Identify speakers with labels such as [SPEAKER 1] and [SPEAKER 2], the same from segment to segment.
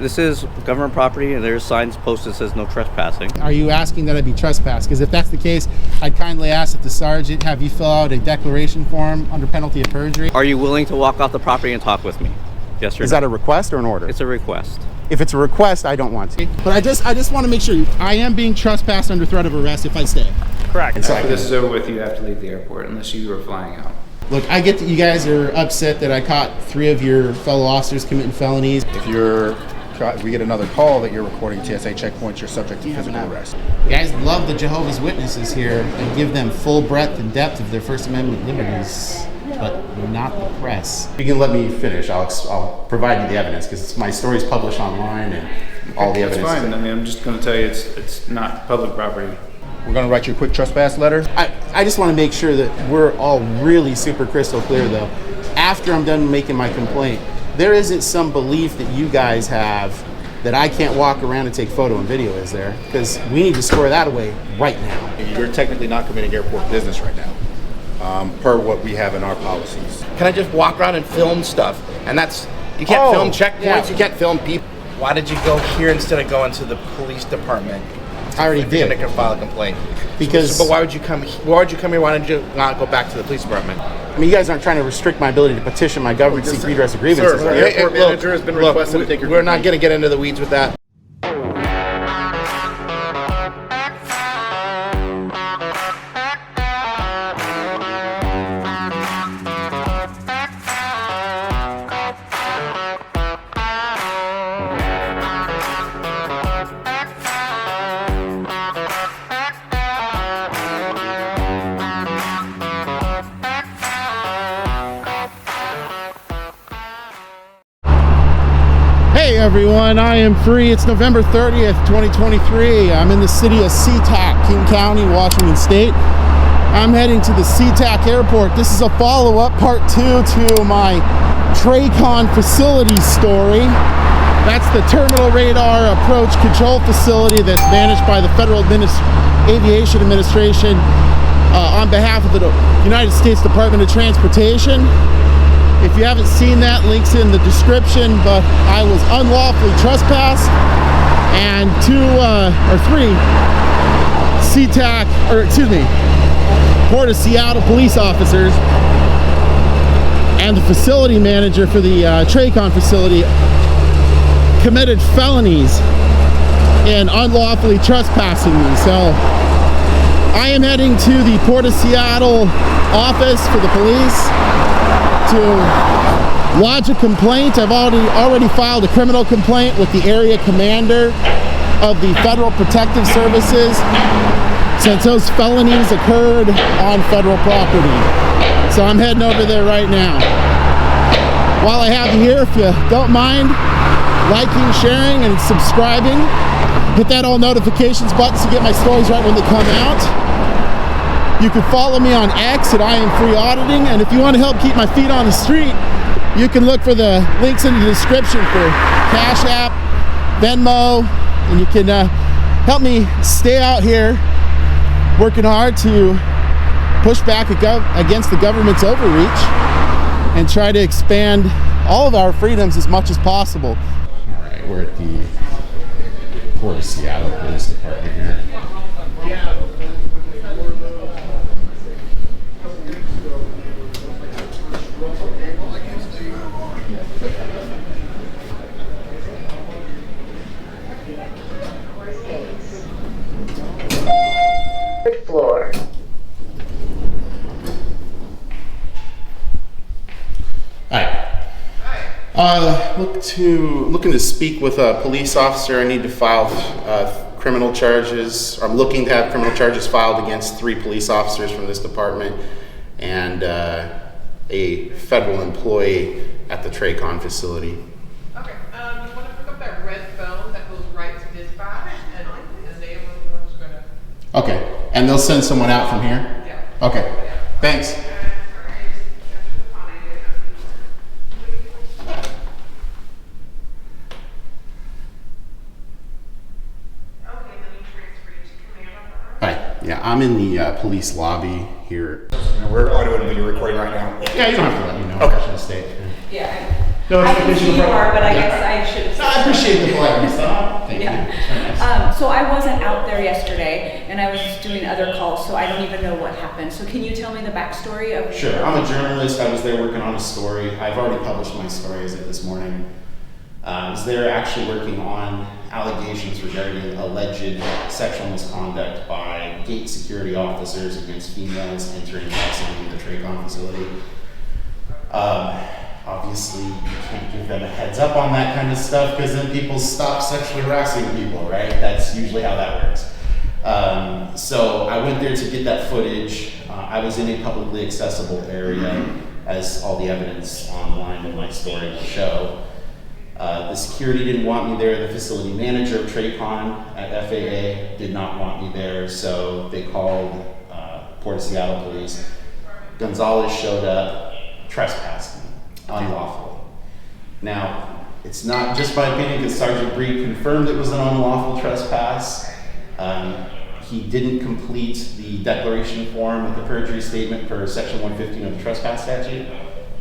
[SPEAKER 1] This is government property, and there's signs posted that says no trespassing.
[SPEAKER 2] Are you asking that I be trespassed? Because if that's the case, I'd kindly ask that the sergeant have you fill out a declaration form under penalty of perjury.
[SPEAKER 1] Are you willing to walk off the property and talk with me? Yes or no?
[SPEAKER 3] Is that a request or an order?
[SPEAKER 1] It's a request.
[SPEAKER 3] If it's a request, I don't want to.
[SPEAKER 2] But I just want to make sure I am being trespassed under threat of arrest if I stay.
[SPEAKER 4] Correct. After this is over with, you have to leave the airport unless you are flying out.
[SPEAKER 2] Look, I get that you guys are upset that I caught 3 of your fellow officers committing felonies.
[SPEAKER 3] If we get another call that you're recording TSA checkpoints, you're subject to physical arrest.
[SPEAKER 2] You guys love the Jehovah's Witnesses here and give them full breadth and depth of their First Amendment liberties, but not the press.
[SPEAKER 3] You can let me finish. I'll provide you the evidence because my story's published online and all the evidence.
[SPEAKER 4] That's fine. I mean, I'm just going to tell you it's not public property.
[SPEAKER 3] We're going to write you a quick trespass letter.
[SPEAKER 2] I just want to make sure that we're all really super crystal clear, though. After I'm done making my complaint, there isn't some belief that you guys have that I can't walk around and take photo and video, is there? Because we need to square that away right now.
[SPEAKER 3] You're technically not committing airport business right now, per what we have in our policies.
[SPEAKER 5] Can I just walk around and film stuff? And you can't film checkpoints,
[SPEAKER 2] yeah.
[SPEAKER 5] You can't film people. Why did you go here instead of going to the police department?
[SPEAKER 2] I already did.
[SPEAKER 5] You're gonna file a complaint.
[SPEAKER 2] Because,
[SPEAKER 5] but why would you come? Why would you come here? Why didn't you not go back to the police department?
[SPEAKER 2] I mean, you guys aren't trying to restrict my ability to petition my government to seek redress of grievances.
[SPEAKER 5] Sir,
[SPEAKER 3] The airport manager has been requested to take your
[SPEAKER 5] We're not going to get into the weeds with that.
[SPEAKER 2] Hey everyone, I am free. It's November 30th, 2023. I'm in the city of SeaTac, King County, Washington State. I'm heading to the SeaTac airport. This is a follow-up, part 2 to my TRACON facility story. That's the terminal radar approach control facility that's managed by the Federal Aviation Administration on behalf of the United States Department of Transportation. If you haven't seen that, links in the description, but I was unlawfully trespassed, and 3 SeaTac, Port of Seattle police officers and the facility manager for the TRACON facility committed felonies in unlawfully trespassing me. So I am heading to the Port of Seattle office for the police to lodge a complaint. I've already filed a criminal complaint with the area commander of the Federal Protective Services since those felonies occurred on federal property. So I'm heading over there right now. While I have you here, if you don't mind liking, sharing, and subscribing, hit that all notifications button to get my stories right when they come out. You can follow me on X at I.A.M Auditing, and if you want to help keep my feet on the street, you can look for the links in the description for Cash App, Venmo, and you can help me stay out here working hard to push back against the government's overreach and try to expand all of our freedoms as much as possible.
[SPEAKER 3] All right, we're at the Port of Seattle Police Department here.
[SPEAKER 6] Floor.
[SPEAKER 2] Hi. Looking to speak with a police officer. I need to file criminal charges. I'm looking to have criminal charges filed against 3 police officers from this department and a federal employee at the TRACON facility.
[SPEAKER 7] Okay, you want to pick up that red phone that goes right to dispatch, and they are the ones going to...
[SPEAKER 2] Okay, and they'll send someone out from here?
[SPEAKER 7] Yeah.
[SPEAKER 2] Okay, thanks. Hi, yeah, I'm in the police lobby here.
[SPEAKER 3] We're audio and video recording right now.
[SPEAKER 2] Yeah, you don't have to let me know.
[SPEAKER 3] Okay.
[SPEAKER 2] I should have stayed.
[SPEAKER 7] Yeah.
[SPEAKER 3] No,
[SPEAKER 6] I can see you are, but I guess I should have.
[SPEAKER 3] No, I appreciate the politeness. Thank you. It's very nice.
[SPEAKER 6] So I wasn't out there yesterday, and I was doing other calls, so I don't even know what happened. So can you tell me the backstory of?
[SPEAKER 3] Sure. I'm a journalist. I was there working on a story. I've already published my story as of this morning. I was there actually working on allegations regarding alleged sexual misconduct by gate security officers against females entering and exiting the Traycon facility. Obviously, you can't give them a heads up on that kind of stuff because then people stop sexually harassing people, right? That's usually how that works. So I went there to get that footage. I was in a publicly accessible area, as all the evidence online in my story will show. The security didn't want me there. The facility manager of Traycon at FAA did not want me there, so they called Port of Seattle police. Gonzalez showed up, trespassed me, unlawful. Now, it's not just my opinion because Sergeant Breed confirmed it was an unlawful trespass. He didn't complete the declaration form with the perjury statement per section 115 of the trespass statute.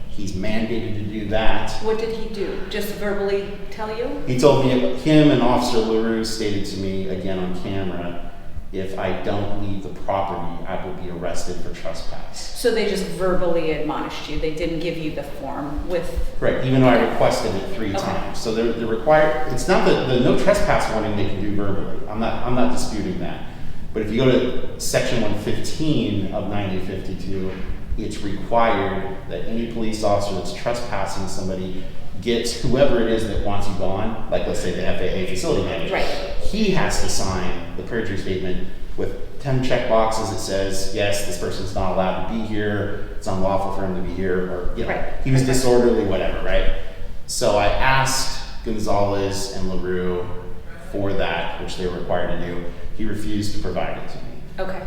[SPEAKER 3] He's mandated to do that.
[SPEAKER 6] What did he do? Just verbally tell you?
[SPEAKER 3] He told me, him and Officer LeRoux stated to me, again on camera, if I don't leave the property, I will be arrested for trespass.
[SPEAKER 6] So they just verbally admonished you. They didn't give you the form with.
[SPEAKER 3] Right, even though I requested it 3 times. So they're required, it's not the no trespass warning they can do verbally. I'm not disputing that. But if you go to section 115 of 9052, it's required that any police officer that's trespassing somebody gets whoever it is that wants you gone, like let's say the FAA facility manager.
[SPEAKER 6] Right.
[SPEAKER 3] He has to sign the perjury statement with 10 check boxes that says, yes, this person's not allowed to be here, it's unlawful for him to be here, or
[SPEAKER 6] Right.
[SPEAKER 3] he was disorderly, whatever, right? So I asked Gonzalez and LeRoux for that, which they were required to do. He refused to provide it to me.
[SPEAKER 6] Okay.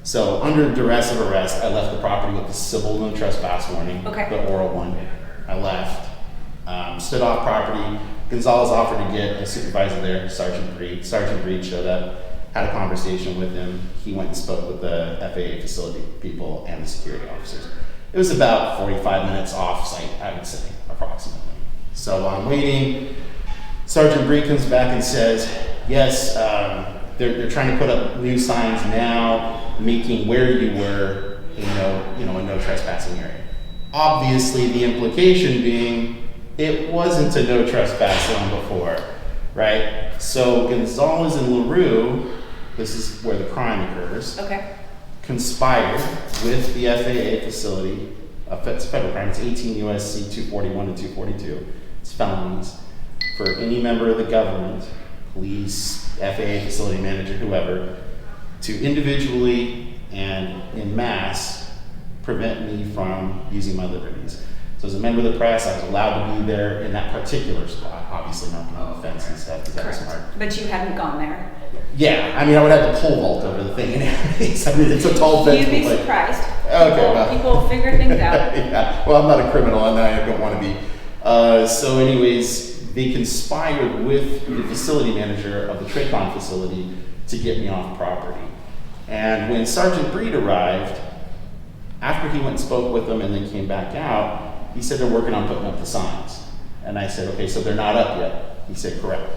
[SPEAKER 3] So under duress of arrest, I left the property with the civil no trespass warning,
[SPEAKER 6] Okay.
[SPEAKER 3] the oral one. I left, stood off property. Gonzalez offered to get a supervisor there, Sergeant Breed. Sergeant Breed showed up, had a conversation with him. He went and spoke with the FAA facility people and the security officers. It was about 45 minutes off site, I would say, approximately. So while I'm waiting, Sergeant Breed comes back and says, yes, they're trying to put up new signs now, making where you were, a no trespassing area. Obviously, the implication being it wasn't a no trespass zone before, right? So Gonzalez and LeRoux, this is where the crime occurs,
[SPEAKER 6] Okay.
[SPEAKER 3] conspired with the FAA facility. It's a federal crime. It's 18 U.S.C. 241 and 242. It's felonies for any member of the government, police, FAA facility manager, whoever, to individually and in mass prevent me from using my liberties. So as a member of the press, I was allowed to be there in that particular spot, obviously not on the fence and stuff, because that was smart.
[SPEAKER 6] But you hadn't gone there.
[SPEAKER 3] Yeah, I mean, I would have to pole vault over the thing and everything. I mean, it's a tall fence.
[SPEAKER 6] You'd be
[SPEAKER 3] with, like-
[SPEAKER 6] surprised.
[SPEAKER 3] Okay, well.
[SPEAKER 6] People figure things out.
[SPEAKER 3] Yeah, well, I'm not a criminal, and I don't want to be. So anyways, they conspired with the facility manager of the Traycon facility to get me off property. And when Sergeant Breed arrived, after he went and spoke with them and then came back out, he said they're working on putting up the signs. And I said, okay, so they're not up yet. He said, correct.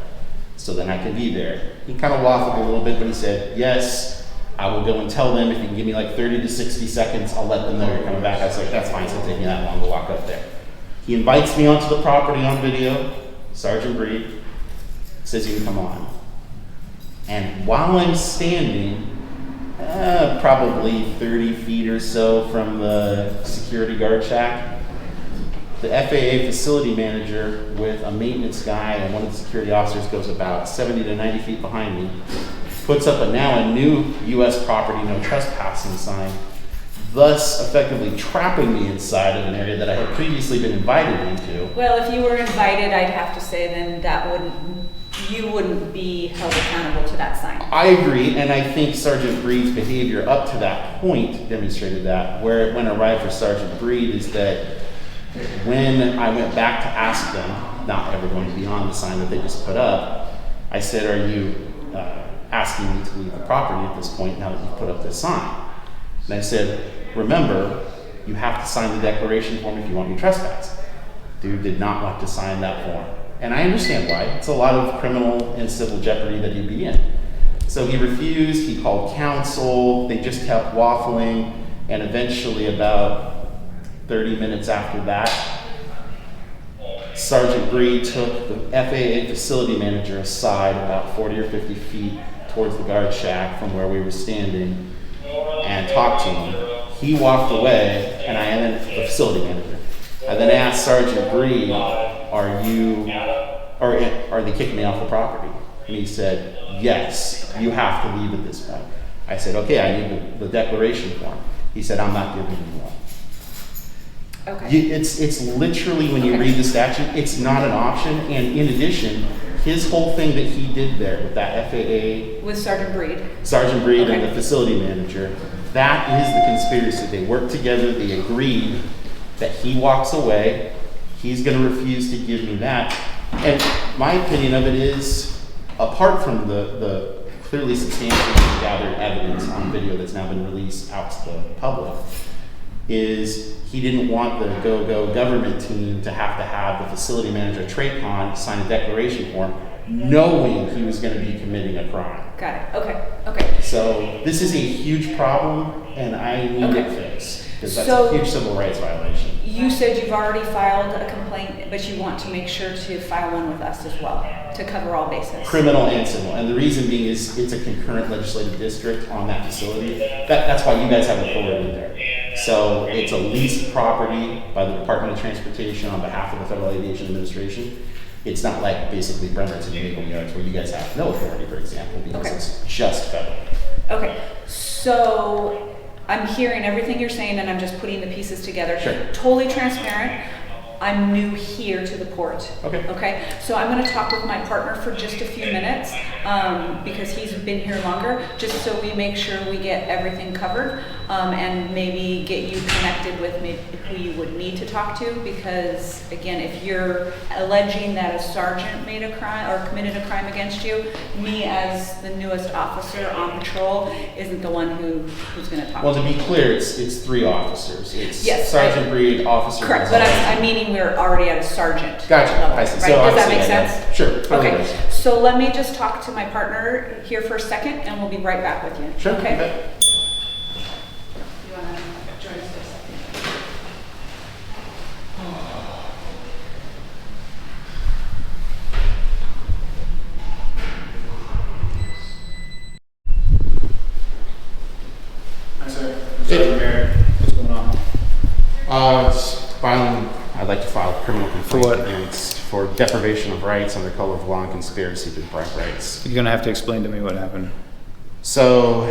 [SPEAKER 3] So then I can be there. He kind of waffled a little bit, but he said, yes, I will go and tell them if you can give me like 30 to 60 seconds, I'll let them know you're coming back. I was like, that's fine, it's gonna take me that long to walk up there. He invites me onto the property on video. Sergeant Breed says you can come on. And while I'm standing, probably 30 feet or so from the security guard shack, the FAA facility manager with a maintenance guy and one of the security officers goes about 70 to 90 feet behind me, puts up a new U.S. property no trespassing sign, thus effectively trapping me inside of an area that I had previously been invited into.
[SPEAKER 6] Well, if you were invited, I'd have to say then you wouldn't be held accountable to that sign.
[SPEAKER 3] I agree, and I think Sergeant Breed's behavior up to that point demonstrated that. Where it went awry for Sergeant Breed is that when I went back to ask them, not ever going beyond the sign that they just put up, I said, are you asking me to leave the property at this point now that you've put up this sign? And I said, remember, you have to sign the declaration form if you want me to trespass. Dude did not want to sign that form. And I understand why. It's a lot of criminal and civil jeopardy that he'd be in. So he refused, he called counsel, they just kept waffling, and eventually about 30 minutes after that, Sergeant Bree took the FAA facility manager aside about 40 or 50 feet towards the guard shack from where we were standing and talked to him. He walked away, and then the facility manager. I then asked Sergeant Bree, are they kicking me off the property? And he said, yes, you have to leave at this point. I said, okay, I need the declaration form. He said, I'm not giving you one.
[SPEAKER 6] Okay.
[SPEAKER 3] It's literally, when you read the statute, it's not an option. And in addition, his whole thing that he did there with that FAA...
[SPEAKER 6] With Sergeant Breed
[SPEAKER 3] and the facility manager, that is the conspiracy. They worked together, they agreed that he walks away, he's going to refuse to give me that. And my opinion of it is, apart from the clearly substantially gathered evidence on video that's now been released out to the public, is he didn't want the go-go government team to have the facility manager, TRACON, sign a declaration form, knowing he was going to be committing a crime.
[SPEAKER 6] Got it. Okay.
[SPEAKER 3] So this is a huge problem, and I need it fixed, because that's a huge civil rights violation.
[SPEAKER 6] You said you've already filed a complaint, but you want to make sure to file one with us as well, to cover all bases.
[SPEAKER 3] Criminal and civil. And the reason being is it's a concurrent legislative district on that facility. That's why you guys have authority there. So it's a leased property by the Department of Transportation on behalf of the Federal Aviation Administration. It's not like basically Bremerton and Maple Yards where you guys have no authority, for example, because it's just federal.
[SPEAKER 6] Okay, so I'm hearing everything you're saying and I'm just putting the pieces together.
[SPEAKER 3] Sure.
[SPEAKER 6] Totally transparent. I'm new here to the port. Okay. So I'm going to talk with my partner for just a few minutes because he's been here longer, just so we make sure we get everything covered and maybe get you connected with maybe who you would need to talk to, because again, if you're alleging that a sergeant made a crime or committed a crime against you, me as the newest officer on patrol isn't the one who's going to talk
[SPEAKER 3] Well,
[SPEAKER 6] to
[SPEAKER 3] to
[SPEAKER 6] you.
[SPEAKER 3] be clear, it's three officers. It's
[SPEAKER 6] Yes,
[SPEAKER 3] Sergeant Breed, Officer
[SPEAKER 6] Correct, but
[SPEAKER 3] Gonzalez.
[SPEAKER 6] I'm meaning we're already at a sergeant
[SPEAKER 3] Gotcha.
[SPEAKER 6] level,
[SPEAKER 3] I see.
[SPEAKER 6] right?
[SPEAKER 3] So
[SPEAKER 6] Does that
[SPEAKER 3] obviously,
[SPEAKER 6] make
[SPEAKER 3] yeah,
[SPEAKER 6] sense?
[SPEAKER 3] Sure. Totally
[SPEAKER 6] Okay,
[SPEAKER 3] does.
[SPEAKER 6] so let me just talk to my partner here for a second and we'll be right back with you.
[SPEAKER 3] Sure.
[SPEAKER 6] Okay?
[SPEAKER 3] Okay.
[SPEAKER 6] You wanna join us for a second?
[SPEAKER 4] Hi, sir. Sergeant Merritt. What's going on?
[SPEAKER 3] I'd like to file a criminal complaint
[SPEAKER 4] what?
[SPEAKER 3] for deprivation of rights under color of law and conspiracy to deprive rights.
[SPEAKER 4] You're gonna have to explain to me what happened.
[SPEAKER 3] So,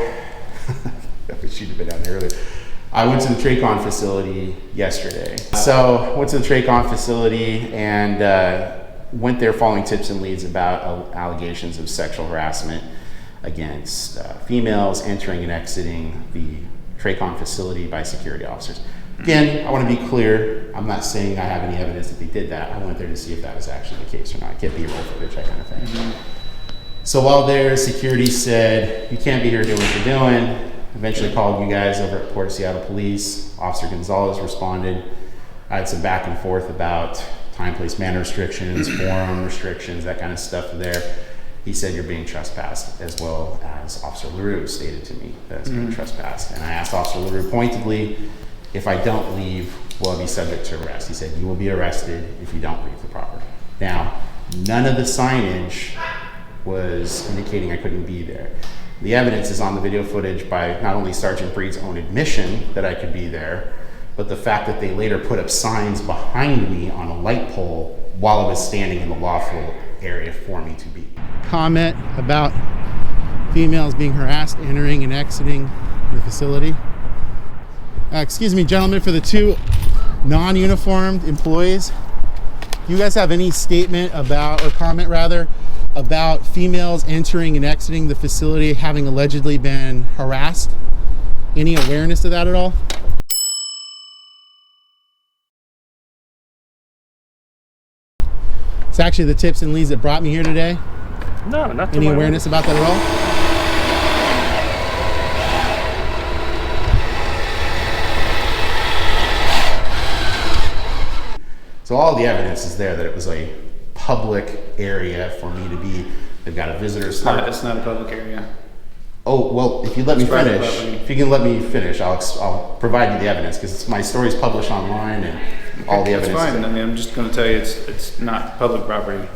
[SPEAKER 3] I should have been down there earlier. I went to the TRACON facility yesterday. So, went to the TRACON facility and went there following tips and leads about allegations of sexual harassment against females entering and exiting the TRACON facility by security officers. Again, I want to be clear, I'm not saying I have any evidence that they did that. I went there to see if that was actually the case or not. Get B-roll footage, that kind of thing. So while there, security said, you can't be here doing what you're doing. Eventually called you guys over at Port of Seattle Police. Officer Gonzalez responded. I had some back and forth about time, place, manner restrictions, forum restrictions, that kind of stuff there. He said, you're being trespassed, as well as Officer LeRoux stated to me that it's being trespassed. And I asked Officer LeRoux pointedly, if I don't leave, will I be subject to arrest? He said, you will be arrested if you don't leave the property. Now, none of the signage was indicating I couldn't be there. The evidence is on the video footage by not only Sergeant Breed's own admission that I could be there, but the fact that they later put up signs behind me on a light pole while I was standing in the lawful area for me to be.
[SPEAKER 2] Comment about females being harassed entering and exiting the facility. Excuse me, gentlemen, for the two non-uniformed employees, do you guys have any statement about, or comment rather, about females entering and exiting the facility having allegedly been harassed? Any awareness of that at all? It's actually the tips and leads that brought me here today.
[SPEAKER 1] No, not
[SPEAKER 2] Any awareness about that at all?
[SPEAKER 3] So all the evidence is there that it was a public area for me to be. They've got a visitor's park.
[SPEAKER 4] It's not a public area.
[SPEAKER 3] Oh, well, if you let me
[SPEAKER 4] It's private
[SPEAKER 3] finish,
[SPEAKER 4] property.
[SPEAKER 3] if you can let me finish, I'll provide you the evidence, because my story's published online and all the
[SPEAKER 4] That's
[SPEAKER 3] evidence. is
[SPEAKER 4] fine.
[SPEAKER 3] there.
[SPEAKER 4] I mean, I'm just going to tell you it's not public property.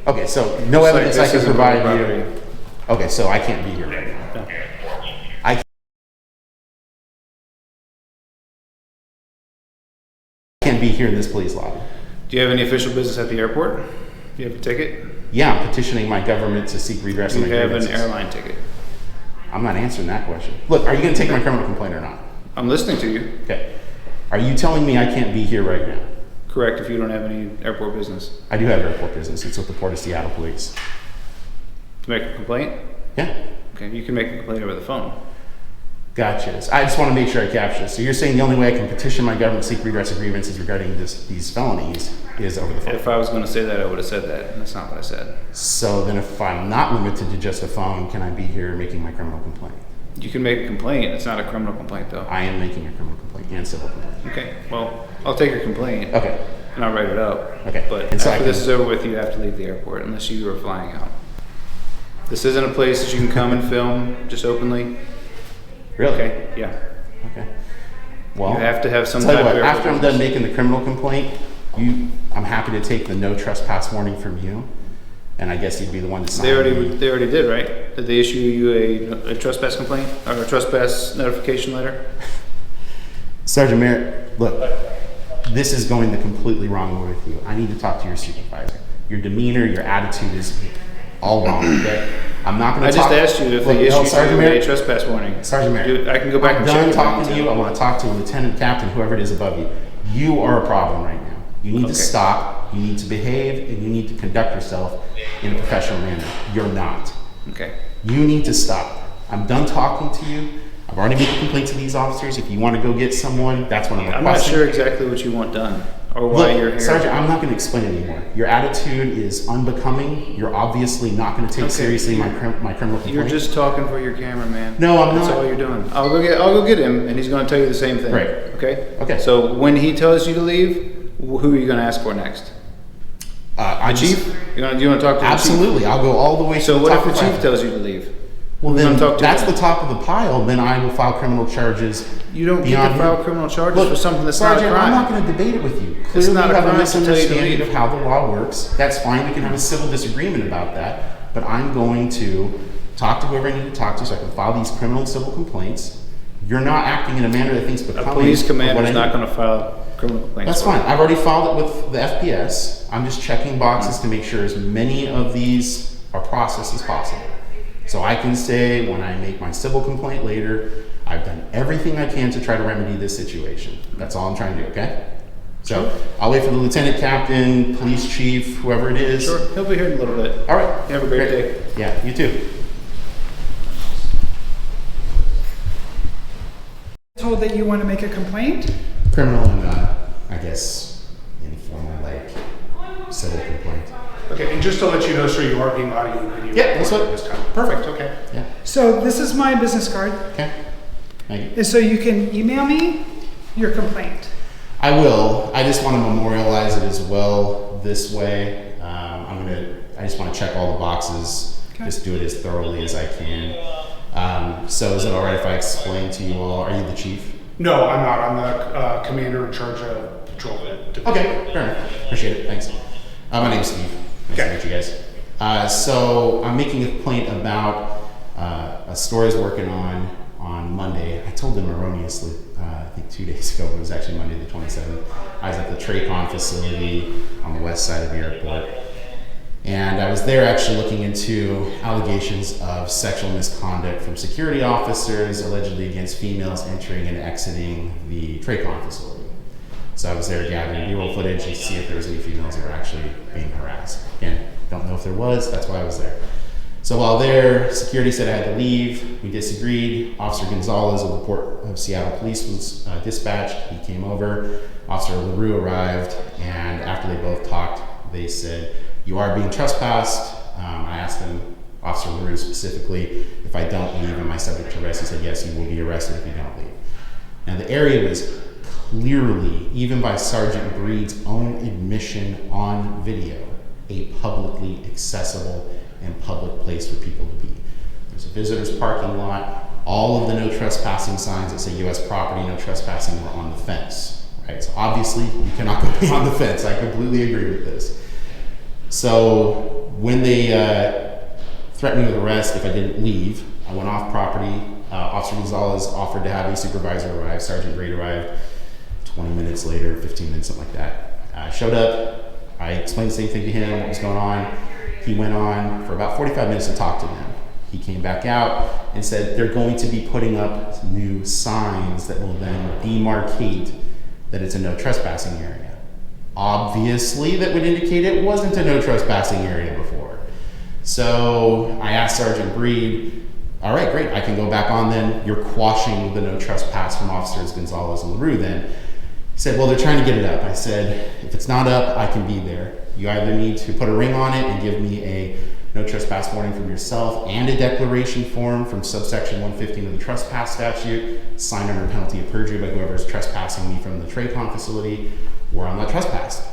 [SPEAKER 3] Okay, so no
[SPEAKER 4] Just like
[SPEAKER 3] evidence I
[SPEAKER 4] this
[SPEAKER 3] can
[SPEAKER 4] isn't
[SPEAKER 3] provide
[SPEAKER 4] public
[SPEAKER 3] you.
[SPEAKER 4] property.
[SPEAKER 3] Okay, so I can't be here right now.
[SPEAKER 4] No.
[SPEAKER 3] I can't be here in this police lobby.
[SPEAKER 4] Do you have any official business at the airport? Do you have a ticket?
[SPEAKER 3] Yeah, I'm petitioning my government to seek redress
[SPEAKER 4] Do
[SPEAKER 3] on
[SPEAKER 4] you
[SPEAKER 3] my
[SPEAKER 4] have an
[SPEAKER 3] grievances.
[SPEAKER 4] airline ticket?
[SPEAKER 3] I'm not answering that question. Look, are you going to take my criminal complaint or not?
[SPEAKER 4] I'm listening to you.
[SPEAKER 3] Okay. Are you telling me I can't be here right now?
[SPEAKER 4] Correct, if you don't have any airport business.
[SPEAKER 3] I do have airport business. It's with the Port of Seattle Police.
[SPEAKER 4] To make a complaint?
[SPEAKER 3] Yeah.
[SPEAKER 4] Okay, you can make a complaint over the phone.
[SPEAKER 3] Gotcha. I just want to make sure I capture this. So you're saying the only way I can petition my government to seek redress of grievances regarding these felonies is over the phone?
[SPEAKER 4] If I was going to say that, I would have said that, and that's not what I said.
[SPEAKER 3] So then if I'm not limited to just a phone, can I be here making my criminal complaint?
[SPEAKER 4] You can make a complaint. It's not a criminal complaint, though.
[SPEAKER 3] I am making a criminal complaint and civil complaint.
[SPEAKER 4] Okay, well, I'll take your complaint.
[SPEAKER 3] Okay.
[SPEAKER 4] And I'll write it up.
[SPEAKER 3] Okay.
[SPEAKER 4] But
[SPEAKER 3] And so I
[SPEAKER 4] after
[SPEAKER 3] can-
[SPEAKER 4] this is over with, you have to leave the airport unless you are flying out. This isn't a place that you can come and film just openly.
[SPEAKER 3] Really?
[SPEAKER 4] Okay, yeah.
[SPEAKER 3] Okay. Well,
[SPEAKER 4] You have to have some
[SPEAKER 3] tell you
[SPEAKER 4] type
[SPEAKER 3] what,
[SPEAKER 4] of
[SPEAKER 3] after I'm
[SPEAKER 4] business.
[SPEAKER 3] done making the criminal complaint, I'm happy to take the no trespass warning from you, and I guess you'd be the one to sign.
[SPEAKER 4] They already did, right? Did they issue you a trespass complaint or a trespass notification letter?
[SPEAKER 3] Sergeant Merritt, look, this is going the completely wrong way with you. I need to talk to your supervisor. Your demeanor, your attitude is all wrong. Okay? I'm not going
[SPEAKER 4] I
[SPEAKER 3] to
[SPEAKER 4] just
[SPEAKER 3] talk.
[SPEAKER 4] asked you if
[SPEAKER 3] Look,
[SPEAKER 4] they
[SPEAKER 3] no,
[SPEAKER 4] issued
[SPEAKER 3] Sergeant
[SPEAKER 4] you a
[SPEAKER 3] Merritt,
[SPEAKER 4] trespass warning.
[SPEAKER 3] Sergeant Merritt,
[SPEAKER 4] I can go back
[SPEAKER 3] I'm
[SPEAKER 4] and
[SPEAKER 3] done
[SPEAKER 4] check. if I
[SPEAKER 3] talking
[SPEAKER 4] need
[SPEAKER 3] to you. I want to talk to Lieutenant Captain, whoever it is above you. You are a problem right now. You need to
[SPEAKER 4] Okay.
[SPEAKER 3] stop. You need to behave, and you need to conduct yourself in a professional manner. You're not.
[SPEAKER 4] Okay.
[SPEAKER 3] You need to stop. I'm done talking to you. I've already made a complaint to these officers. If you want to go get someone, that's what I'm requesting.
[SPEAKER 4] I'm not sure exactly what you want done or why
[SPEAKER 3] Look,
[SPEAKER 4] you're here.
[SPEAKER 3] Sergeant, I'm not going to explain anymore. Your attitude is unbecoming. You're obviously not going to take
[SPEAKER 4] Okay.
[SPEAKER 3] seriously my criminal complaint.
[SPEAKER 4] You're just talking for your cameraman.
[SPEAKER 3] No, I'm
[SPEAKER 4] That's
[SPEAKER 3] not.
[SPEAKER 4] all you're doing. I'll go get him, and he's going to tell you the same thing.
[SPEAKER 3] Right.
[SPEAKER 4] Okay.
[SPEAKER 3] Okay.
[SPEAKER 4] So when he tells you to leave, who are you going to ask for next?
[SPEAKER 3] I
[SPEAKER 4] The chief? You want to talk to the chief?
[SPEAKER 3] Absolutely. I'll go all the way to
[SPEAKER 4] So
[SPEAKER 3] the
[SPEAKER 4] what
[SPEAKER 3] top
[SPEAKER 4] if the
[SPEAKER 3] of
[SPEAKER 4] chief tells you to leave?
[SPEAKER 3] Well,
[SPEAKER 4] Who's
[SPEAKER 3] then
[SPEAKER 4] gonna talk to
[SPEAKER 3] that's
[SPEAKER 4] then?
[SPEAKER 3] the top of the pile. Then I will file criminal charges.
[SPEAKER 4] You don't get
[SPEAKER 3] beyond
[SPEAKER 4] to file
[SPEAKER 3] him.
[SPEAKER 4] criminal charges
[SPEAKER 3] Look,
[SPEAKER 4] for something that's
[SPEAKER 3] Sergeant,
[SPEAKER 4] not a crime.
[SPEAKER 3] I'm not going to debate it with you. Clearly,
[SPEAKER 4] not
[SPEAKER 3] you
[SPEAKER 4] a
[SPEAKER 3] have a
[SPEAKER 4] crime to tell you to
[SPEAKER 3] misunderstanding
[SPEAKER 4] leave.
[SPEAKER 3] of how the law works. That's fine. We can have a civil disagreement about that. But I'm going to talk to whoever I need to talk to so I can file these criminal and civil complaints. You're not acting in a manner that thinks
[SPEAKER 4] A
[SPEAKER 3] becoming.
[SPEAKER 4] police
[SPEAKER 3] of
[SPEAKER 4] commander
[SPEAKER 3] what I
[SPEAKER 4] is not
[SPEAKER 3] need.
[SPEAKER 4] going to file criminal complaints.
[SPEAKER 3] That's
[SPEAKER 4] for you.
[SPEAKER 3] fine. I've already filed it with the FPS. I'm just checking boxes to make sure as many of these are processed as possible. So I can say when I make my civil complaint later, I've done everything I can to try to remedy this situation. That's all I'm trying to do, okay? So I'll wait for the lieutenant captain, police chief, whoever it is.
[SPEAKER 4] Sure, he'll be here in a little bit.
[SPEAKER 3] All right.
[SPEAKER 4] Have a great day.
[SPEAKER 3] Yeah, you too.
[SPEAKER 8] Told that you want to make a complaint?
[SPEAKER 3] Criminal and, I guess, informal, like, civil complaint.
[SPEAKER 9] Okay, and just to let you know, sir, you are being audio and video
[SPEAKER 3] Yeah, that's
[SPEAKER 9] recorded
[SPEAKER 3] what-
[SPEAKER 9] this time. Perfect, okay.
[SPEAKER 3] Yeah,
[SPEAKER 8] So this is my business card,
[SPEAKER 3] okay. Thank you.
[SPEAKER 8] and so you can email me your complaint.
[SPEAKER 3] I will. I just want to memorialize it as well this way. I just want to check all the boxes,
[SPEAKER 8] Okay.
[SPEAKER 3] just do it as thoroughly as I can. So is it all right if I explain to you all? Are you the chief?
[SPEAKER 9] No, I'm not. I'm the commander in charge of patrol.
[SPEAKER 3] Okay, fair enough. Appreciate it. Thanks. My name's Steve. Nice to
[SPEAKER 9] Okay.
[SPEAKER 3] meet you guys. So I'm making a complaint about a story I was working on Monday. I told them erroneously, I think 2 days ago, but it was actually Monday the 27th. I was at the Traycon facility on the west side of the airport. And I was there actually looking into allegations of sexual misconduct from security officers allegedly against females entering and exiting the Traycon facility. So I was there gathering B-roll footage to see if there was any females that were actually being harassed. Again, don't know if there was, that's why I was there. So while there, security said I had to leave. We disagreed. Officer Gonzalez of the Port of Seattle Police was dispatched. He came over. Officer LeRoux arrived, and after they both talked, they said, "You are being trespassed." I asked them, Officer LeRoux specifically, if I don't leave, am I subject to arrest? He said, yes, you will be arrested if you don't leave. Now the area was clearly, even by Sergeant Breed's own admission on video, a publicly accessible and public place for people to be. There's a visitor's parking lot. All of the no trespassing signs that say U.S. property, no trespassing, were on the fence. Right? So obviously, you cannot go beyond the fence. I completely agree with this. So when they threatened me with arrest if I didn't leave, I went off property. Officer Gonzalez offered to have a supervisor arrive. Sergeant Breed arrived 20 minutes later, 15 minutes, something like that. I showed up. I explained the same thing to him, what was going on. He went on for about 45 minutes to talk to them. He came back out and said they're going to be putting up new signs that will then demarcate that it's a no trespassing area. Obviously, that would indicate it wasn't a no trespassing area before. So I asked Sergeant Breed, all right, great, I can go back on then. You're quashing the no trespass from Officers Gonzalez and LeRoux then. He said, well, they're trying to get it up. I said, if it's not up, I can be there. You either need to put a ring on it and give me a no trespass warning from yourself and a declaration form from subsection 115 of the trespass statute, signed under penalty of perjury by whoever is trespassing me from the TRACON facility, or I'm not trespassed.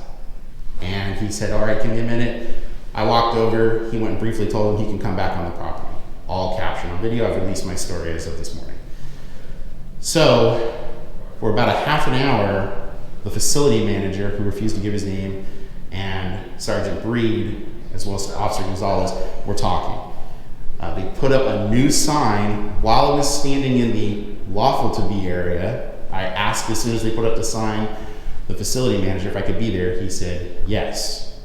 [SPEAKER 3] And he said, all right, give me a minute. I walked over. He went and briefly told him he can come back on the property. All captured on video. I've released my story as of this morning. So for about a half an hour, the facility manager, who refused to give his name, and Sergeant Breed, as well as Officer Gonzalez, were talking. They put up a new sign while I was standing in the lawful to be area. I asked as soon as they put up the sign, the facility manager, if I could be there. He said, yes.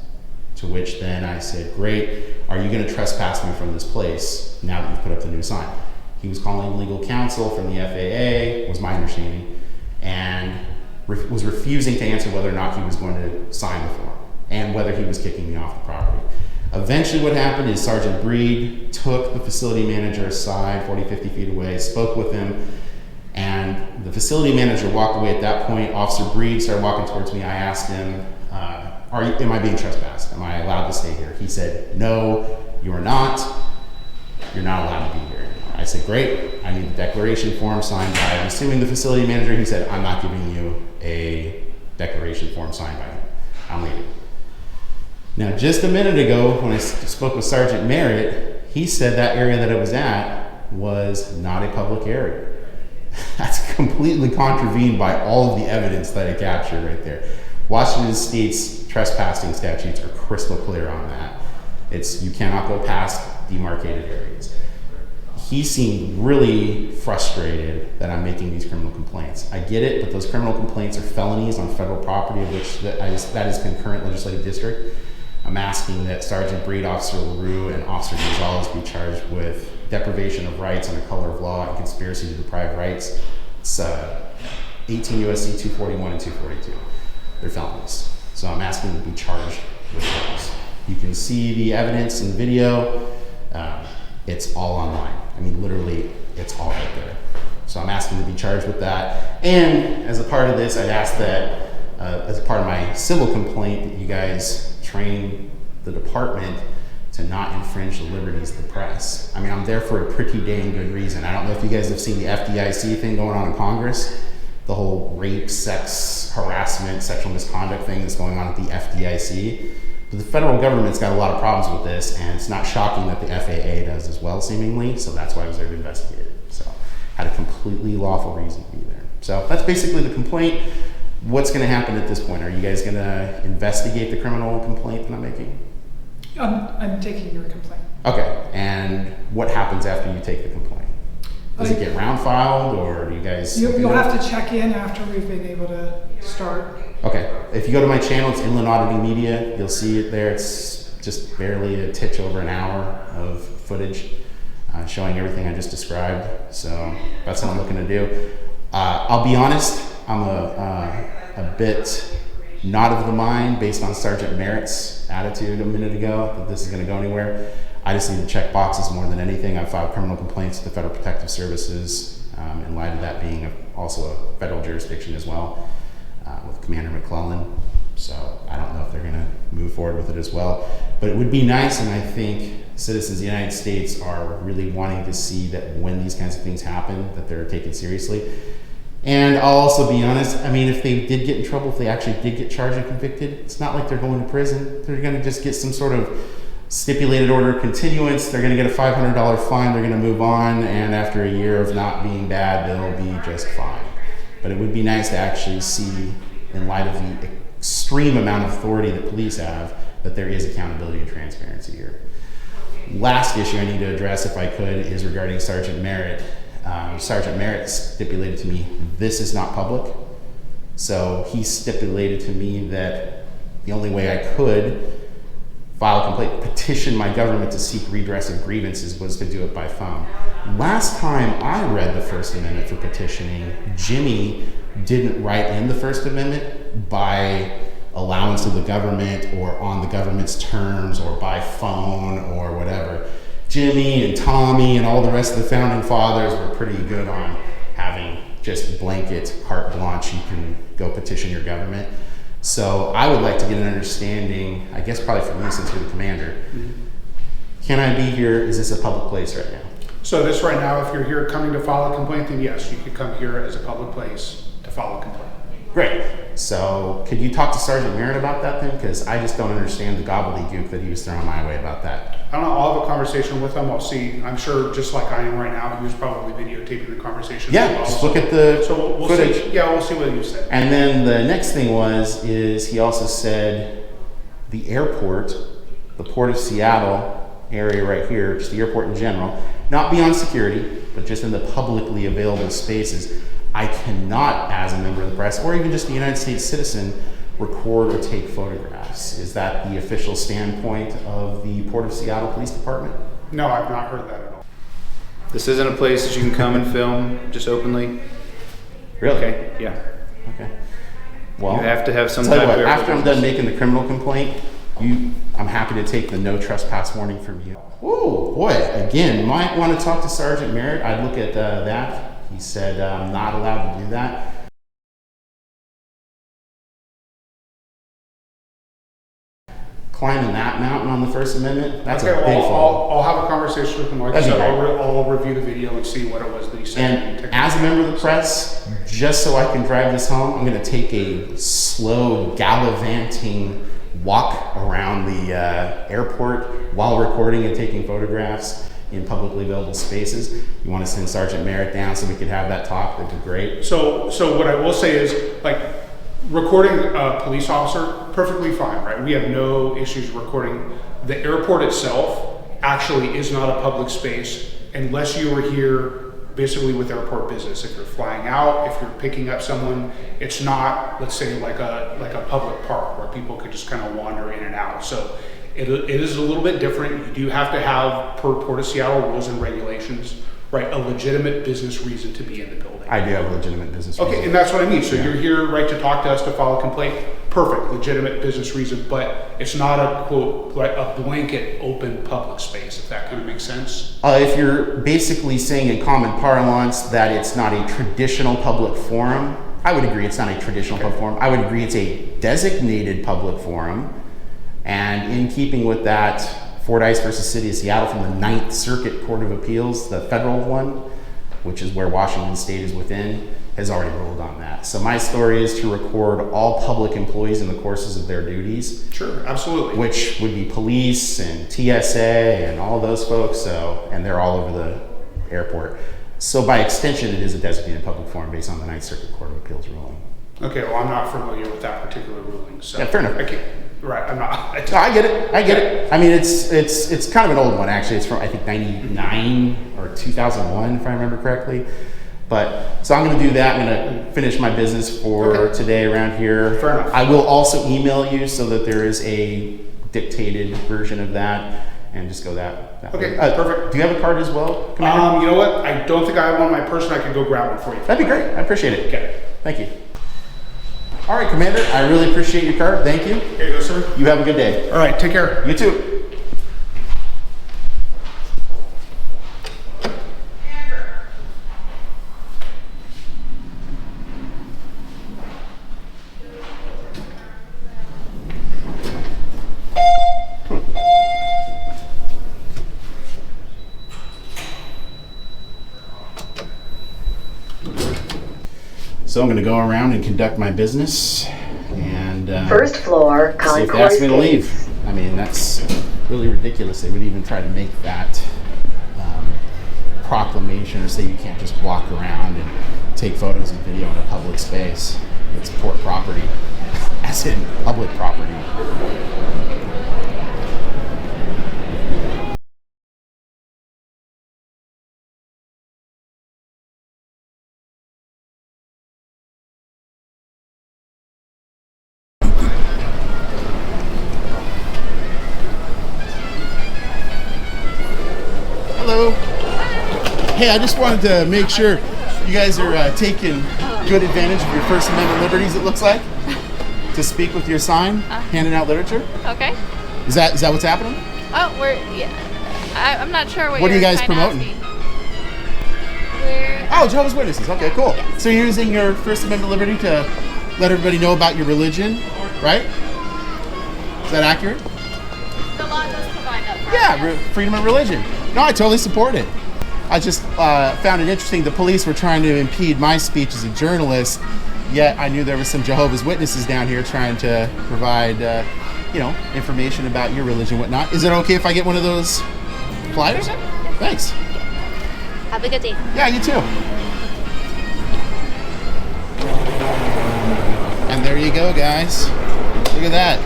[SPEAKER 3] To which then I said, great, are you gonna trespass me from this place now that you've put up the new sign? He was calling legal counsel from the FAA, was my understanding, and was refusing to answer whether or not he was going to sign the form and whether he was kicking me off the property. Eventually what happened is Sergeant Breed took the facility manager aside 40, 50 feet away, spoke with him, and the facility manager walked away. At that point, Officer Breed started walking towards me. I asked him, am I being trespassed? Am I allowed to stay here? He said, no, you are not. You're not allowed to be here. I said, great, I need the declaration form signed by, I'm assuming the facility manager. He said, I'm not giving you a declaration form signed by him. I'm leaving. Now, just a minute ago, when I spoke with Sergeant Merritt, he said that area that I was at was not a public area. That's completely contravened by all of the evidence that I captured right there. Washington State's trespassing statutes are crystal clear on that. It's, you cannot go past demarcated areas. He seemed really frustrated that I'm making these criminal complaints. I get it, but those criminal complaints are felonies on federal property, of which that is concurrent legislative district. I'm asking that Sergeant Breed, Officer LeRoux, and Officer Gonzalez be charged with deprivation of rights under color of law and conspiracy to deprive rights. It's 18 U.S.C. 241 and 242. They're felonies. So I'm asking them to be charged with those. You can see the evidence in the video. It's all online. I mean, literally, it's all right there. So I'm asking to be charged with that. And as a part of this, I'd ask that, as a part of my civil complaint, that you guys train the department to not infringe the liberties of the press. I mean, I'm there for a pretty dang good reason. I don't know if you guys have seen the FDIC thing going on in Congress, the whole rape, sex, harassment, sexual misconduct thing that's going on at the FDIC. But the federal government's got a lot of problems with this, and it's not shocking that the FAA does as well, seemingly. So that's why I was there to investigate it. So had a completely lawful reason to be there. So that's basically the complaint. What's going to happen at this point? Are you guys going to investigate the criminal complaint that I'm making?
[SPEAKER 8] I'm taking your complaint.
[SPEAKER 3] Okay, and what happens after you take the complaint? Does it get round filed, or do you guys?
[SPEAKER 8] You'll have to check in after we've been able to start.
[SPEAKER 3] Okay, if you go to my channel, it's Inland Auditing Media. You'll see it there. It's just barely a titch over an hour of footage showing everything I just described. So that's what I'm looking to do. I'll be honest, I'm a bit not of the mind, based on Sergeant Merritt's attitude a minute ago, that this is going to go anywhere. I just need to check boxes more than anything. I've filed criminal complaints with the Federal Protective Services, in light of that being also a federal jurisdiction as well, with Commander McClellan. So I don't know if they're going to move forward with it as well. But it would be nice, and I think citizens of the United States are really wanting to see that when these kinds of things happen, that they're taken seriously.
[SPEAKER 2] And I'll also be honest, I mean, if they did get in trouble, if they actually did get charged and convicted, it's not like they're going to prison. They're going to just get some sort of stipulated order of continuance. They're going to get a $500 fine. They're going to move on. And after a year of not being bad, they'll be just fine. But it would be nice to actually see, in light of the extreme amount of authority that police have, that there is accountability and transparency here. Last issue I need to address, if I could, is regarding Sergeant Merritt. Sergeant Merritt stipulated to me, this is not public. So he stipulated to me that the only way I could file a complaint, petition my government to seek redress of grievances was to do it by phone. Last time I read the First Amendment for petitioning, Jimmy didn't write in the First Amendment by allowance of the government or on the government's terms or by phone or whatever. Jimmy and Tommy and all the rest of the founding fathers were pretty good on having just blanket carte blanche, you can go petition your government. So I would like to get an understanding, I guess probably from you since you're the commander. Can I be here? Is this a public place right now?
[SPEAKER 9] So this right now, if you're here coming to file a complaint, then yes, you could come here as a public place to file a complaint.
[SPEAKER 2] Great. So could you talk to Sergeant Merritt about that then? Because I just don't understand the gobbledygook that he was throwing my way about that.
[SPEAKER 9] I don't know, I'll have a conversation with him. I'll see, I'm sure just like I am right now, he was probably videotaping the conversation
[SPEAKER 2] Yeah,
[SPEAKER 9] as well.
[SPEAKER 2] just look at the
[SPEAKER 9] So we'll
[SPEAKER 2] footage.
[SPEAKER 9] see. Yeah, we'll see what you said.
[SPEAKER 2] And then the next thing is he also said the airport, the Port of Seattle area right here, just the airport in general, not beyond security, but just in the publicly available spaces, I cannot, as a member of the press, or even just a United States citizen, record or take photographs. Is that the official standpoint of the Port of Seattle Police Department?
[SPEAKER 9] No, I've not heard that at all.
[SPEAKER 4] This isn't a place that you can come and film just openly.
[SPEAKER 2] Really?
[SPEAKER 4] Okay, yeah.
[SPEAKER 2] Okay. Well,
[SPEAKER 4] You have to have some
[SPEAKER 2] tell you
[SPEAKER 4] type
[SPEAKER 2] what,
[SPEAKER 4] of
[SPEAKER 2] after I'm
[SPEAKER 4] business.
[SPEAKER 2] done making the criminal complaint, I'm happy to take the no trespass warning from you. Ooh, boy, again, might want to talk to Sergeant Merritt. I'd look at that. He said I'm not allowed to do that. Climbing that mountain on the First Amendment, that's
[SPEAKER 9] Okay,
[SPEAKER 2] a big
[SPEAKER 9] well,
[SPEAKER 2] fall.
[SPEAKER 9] I'll have a conversation with him. Like I
[SPEAKER 2] That'd be
[SPEAKER 9] said,
[SPEAKER 2] great.
[SPEAKER 9] I'll review the video and see what it was that he said.
[SPEAKER 2] And as a member of the press, just so I can drive this home, I'm going to take a slow, gallivanting walk around the airport while recording and taking photographs in publicly available spaces. You want to send Sergeant Merritt down so we could have that talk? That'd be great.
[SPEAKER 9] So what I will say is, like, recording a police officer, perfectly fine, right? We have no issues recording. The airport itself actually is not a public space unless you were here basically with airport business. If you're flying out, if you're picking up someone, it's not, let's say, like a public park where people could just kind of wander in and out. So it is a little bit different. You do have to have, per Port of Seattle rules and regulations, right, a legitimate business reason to be in the building.
[SPEAKER 2] I do have a legitimate business
[SPEAKER 9] Okay,
[SPEAKER 2] reason.
[SPEAKER 9] and that's what I mean. So
[SPEAKER 2] Yeah.
[SPEAKER 9] you're here, right, to talk to us, to file a complaint. Perfect, legitimate business reason, but it's not a quote, like a blanket open public space, if that kind of makes sense.
[SPEAKER 2] If you're basically saying in common parlance that it's not a traditional public forum, I would agree it's not a traditional public forum. I would agree it's a designated public forum. And in keeping with that, Fordyce versus City of Seattle from the Ninth Circuit Court of Appeals, the federal one, which is where Washington State is within, has already ruled on that. So my story is to record all public employees in the courses of their duties,
[SPEAKER 9] Sure, absolutely.
[SPEAKER 2] which would be police and TSA and all those folks. So, and they're all over the airport. So by extension, it is a designated public forum based on the Ninth Circuit Court of Appeals ruling.
[SPEAKER 9] Okay, well, I'm not familiar with that particular ruling, so.
[SPEAKER 2] Yeah, fair enough.
[SPEAKER 9] I can't, right, I'm not.
[SPEAKER 2] No, I get it. I get it. I mean, it's kind of an old one actually. It's from I think '99 or 2001 if I remember correctly. But so I'm going to do that. I'm going to finish my business for
[SPEAKER 9] Okay.
[SPEAKER 2] today around here.
[SPEAKER 9] Fair enough.
[SPEAKER 2] I will also email you so that there is a dictated version of that, and just go that
[SPEAKER 9] Okay,
[SPEAKER 2] way.
[SPEAKER 9] perfect.
[SPEAKER 2] Do you have a card as well, Commander?
[SPEAKER 9] You know what? I don't think I have one on my person. I could go grab one for you.
[SPEAKER 2] That'd be great. I appreciate it.
[SPEAKER 9] Okay.
[SPEAKER 2] Thank you. All right, Commander. I really appreciate your card. Thank you.
[SPEAKER 9] Here you go, sir.
[SPEAKER 2] You have a good day.
[SPEAKER 9] All right, take care.
[SPEAKER 2] You too. So I'm going to go around and conduct my business and
[SPEAKER 10] First floor,
[SPEAKER 2] see if they
[SPEAKER 10] concourse
[SPEAKER 2] ask me to
[SPEAKER 10] gates.
[SPEAKER 2] leave. I mean, that's really ridiculous. They would even try to make that proclamation or say you can't just walk around and take photos and video in a public space. It's port property, as in public property. Hello. Hey, I just wanted to make sure you guys are taking good advantage of your First Amendment liberties, it looks like, to speak with your sign, handing out literature.
[SPEAKER 11] Okay.
[SPEAKER 2] Is that what's happening?
[SPEAKER 11] Oh, I'm not sure what
[SPEAKER 2] What are you
[SPEAKER 11] you're
[SPEAKER 2] guys
[SPEAKER 11] trying to
[SPEAKER 2] promoting?
[SPEAKER 11] ask me. We're,
[SPEAKER 2] Oh, Jehovah's Witnesses. Okay, cool. So you're using your First Amendment liberty to let everybody know about your religion, right? Is that accurate?
[SPEAKER 11] the law does provide that for
[SPEAKER 2] Yeah,
[SPEAKER 11] us.
[SPEAKER 2] freedom of religion. No, I totally support it. I just found it interesting. The police were trying to impede my speech as a journalist, yet I knew there was some Jehovah's Witnesses down here trying to provide, information about your religion and whatnot. Is it okay if I get one of those flyers?
[SPEAKER 11] Sure.
[SPEAKER 2] Thanks.
[SPEAKER 11] Have a good day.
[SPEAKER 2] Yeah, you too. And there you go, guys. Look at that.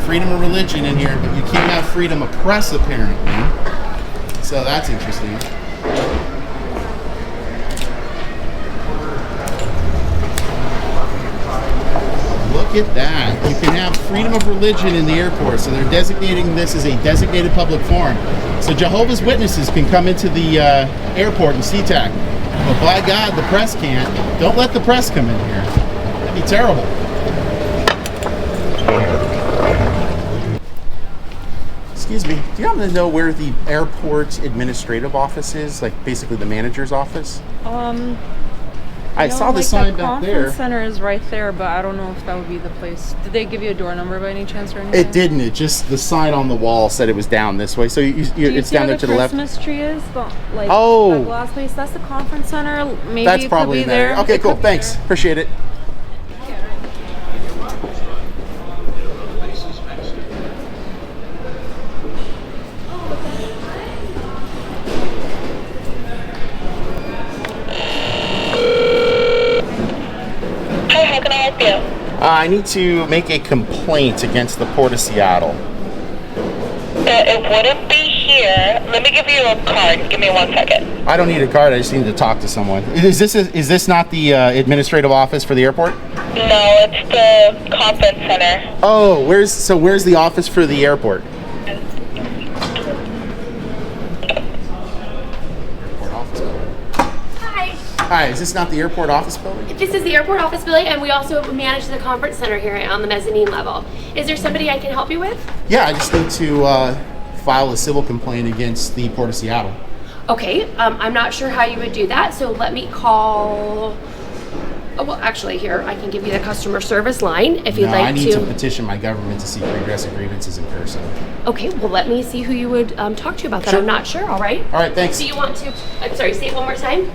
[SPEAKER 2] Freedom of religion in here, but you can't have freedom of press, apparently. So that's interesting. Look at that. You can have freedom of religion in the airport. So they're designating this as a designated public forum. So Jehovah's Witnesses can come into the airport in SeaTac. But by God, the press can't. Don't let the press come in here. That'd be terrible. Excuse me, do you happen to know where the airport administrative office is? Like basically the manager's office? I saw the sign back there.
[SPEAKER 12] The conference center is right there, but I don't know if that would be the place. Did they give you a door number by any chance or anything?
[SPEAKER 2] It didn't. It just, the sign on the wall said it was down this way. So
[SPEAKER 12] Do you
[SPEAKER 2] it's
[SPEAKER 12] see
[SPEAKER 2] down
[SPEAKER 12] where
[SPEAKER 2] there to the left.
[SPEAKER 12] Christmas tree is? That glass place. That's the conference center. Maybe
[SPEAKER 2] That's
[SPEAKER 12] it
[SPEAKER 2] probably
[SPEAKER 12] could be
[SPEAKER 2] in there.
[SPEAKER 12] there.
[SPEAKER 2] Okay,
[SPEAKER 12] It
[SPEAKER 2] cool.
[SPEAKER 12] could be
[SPEAKER 2] Thanks.
[SPEAKER 12] there.
[SPEAKER 2] Appreciate it.
[SPEAKER 10] Hi, how can I help you?
[SPEAKER 2] I need to make a complaint against the Port of Seattle.
[SPEAKER 10] It wouldn't be here. Let me give you a card. Give me 1 second.
[SPEAKER 2] I don't need a card. I just need to talk to someone. Is this not the administrative office for the airport?
[SPEAKER 10] No, it's the conference center.
[SPEAKER 2] Oh, where's the office for the airport? Airport office building.
[SPEAKER 13] Hi,
[SPEAKER 2] Hi, is this not the airport office building?
[SPEAKER 13] this is the airport office building, and we also manage the conference center here on the mezzanine level. Is there somebody I can help you with?
[SPEAKER 2] Yeah, I just need to file a civil complaint against the Port of Seattle.
[SPEAKER 13] Okay, I'm not sure how you would do that, so let me call. Oh, well, actually, here I can give you the customer service line if you'd
[SPEAKER 2] No,
[SPEAKER 13] like
[SPEAKER 2] I need to petition my government to seek redress of grievances in person.
[SPEAKER 13] Okay, well, let me see who you would talk to about that.
[SPEAKER 2] Sure.
[SPEAKER 13] I'm not sure. All right.
[SPEAKER 2] All right, thanks.
[SPEAKER 13] Do you want to? I'm sorry. Say it one more time.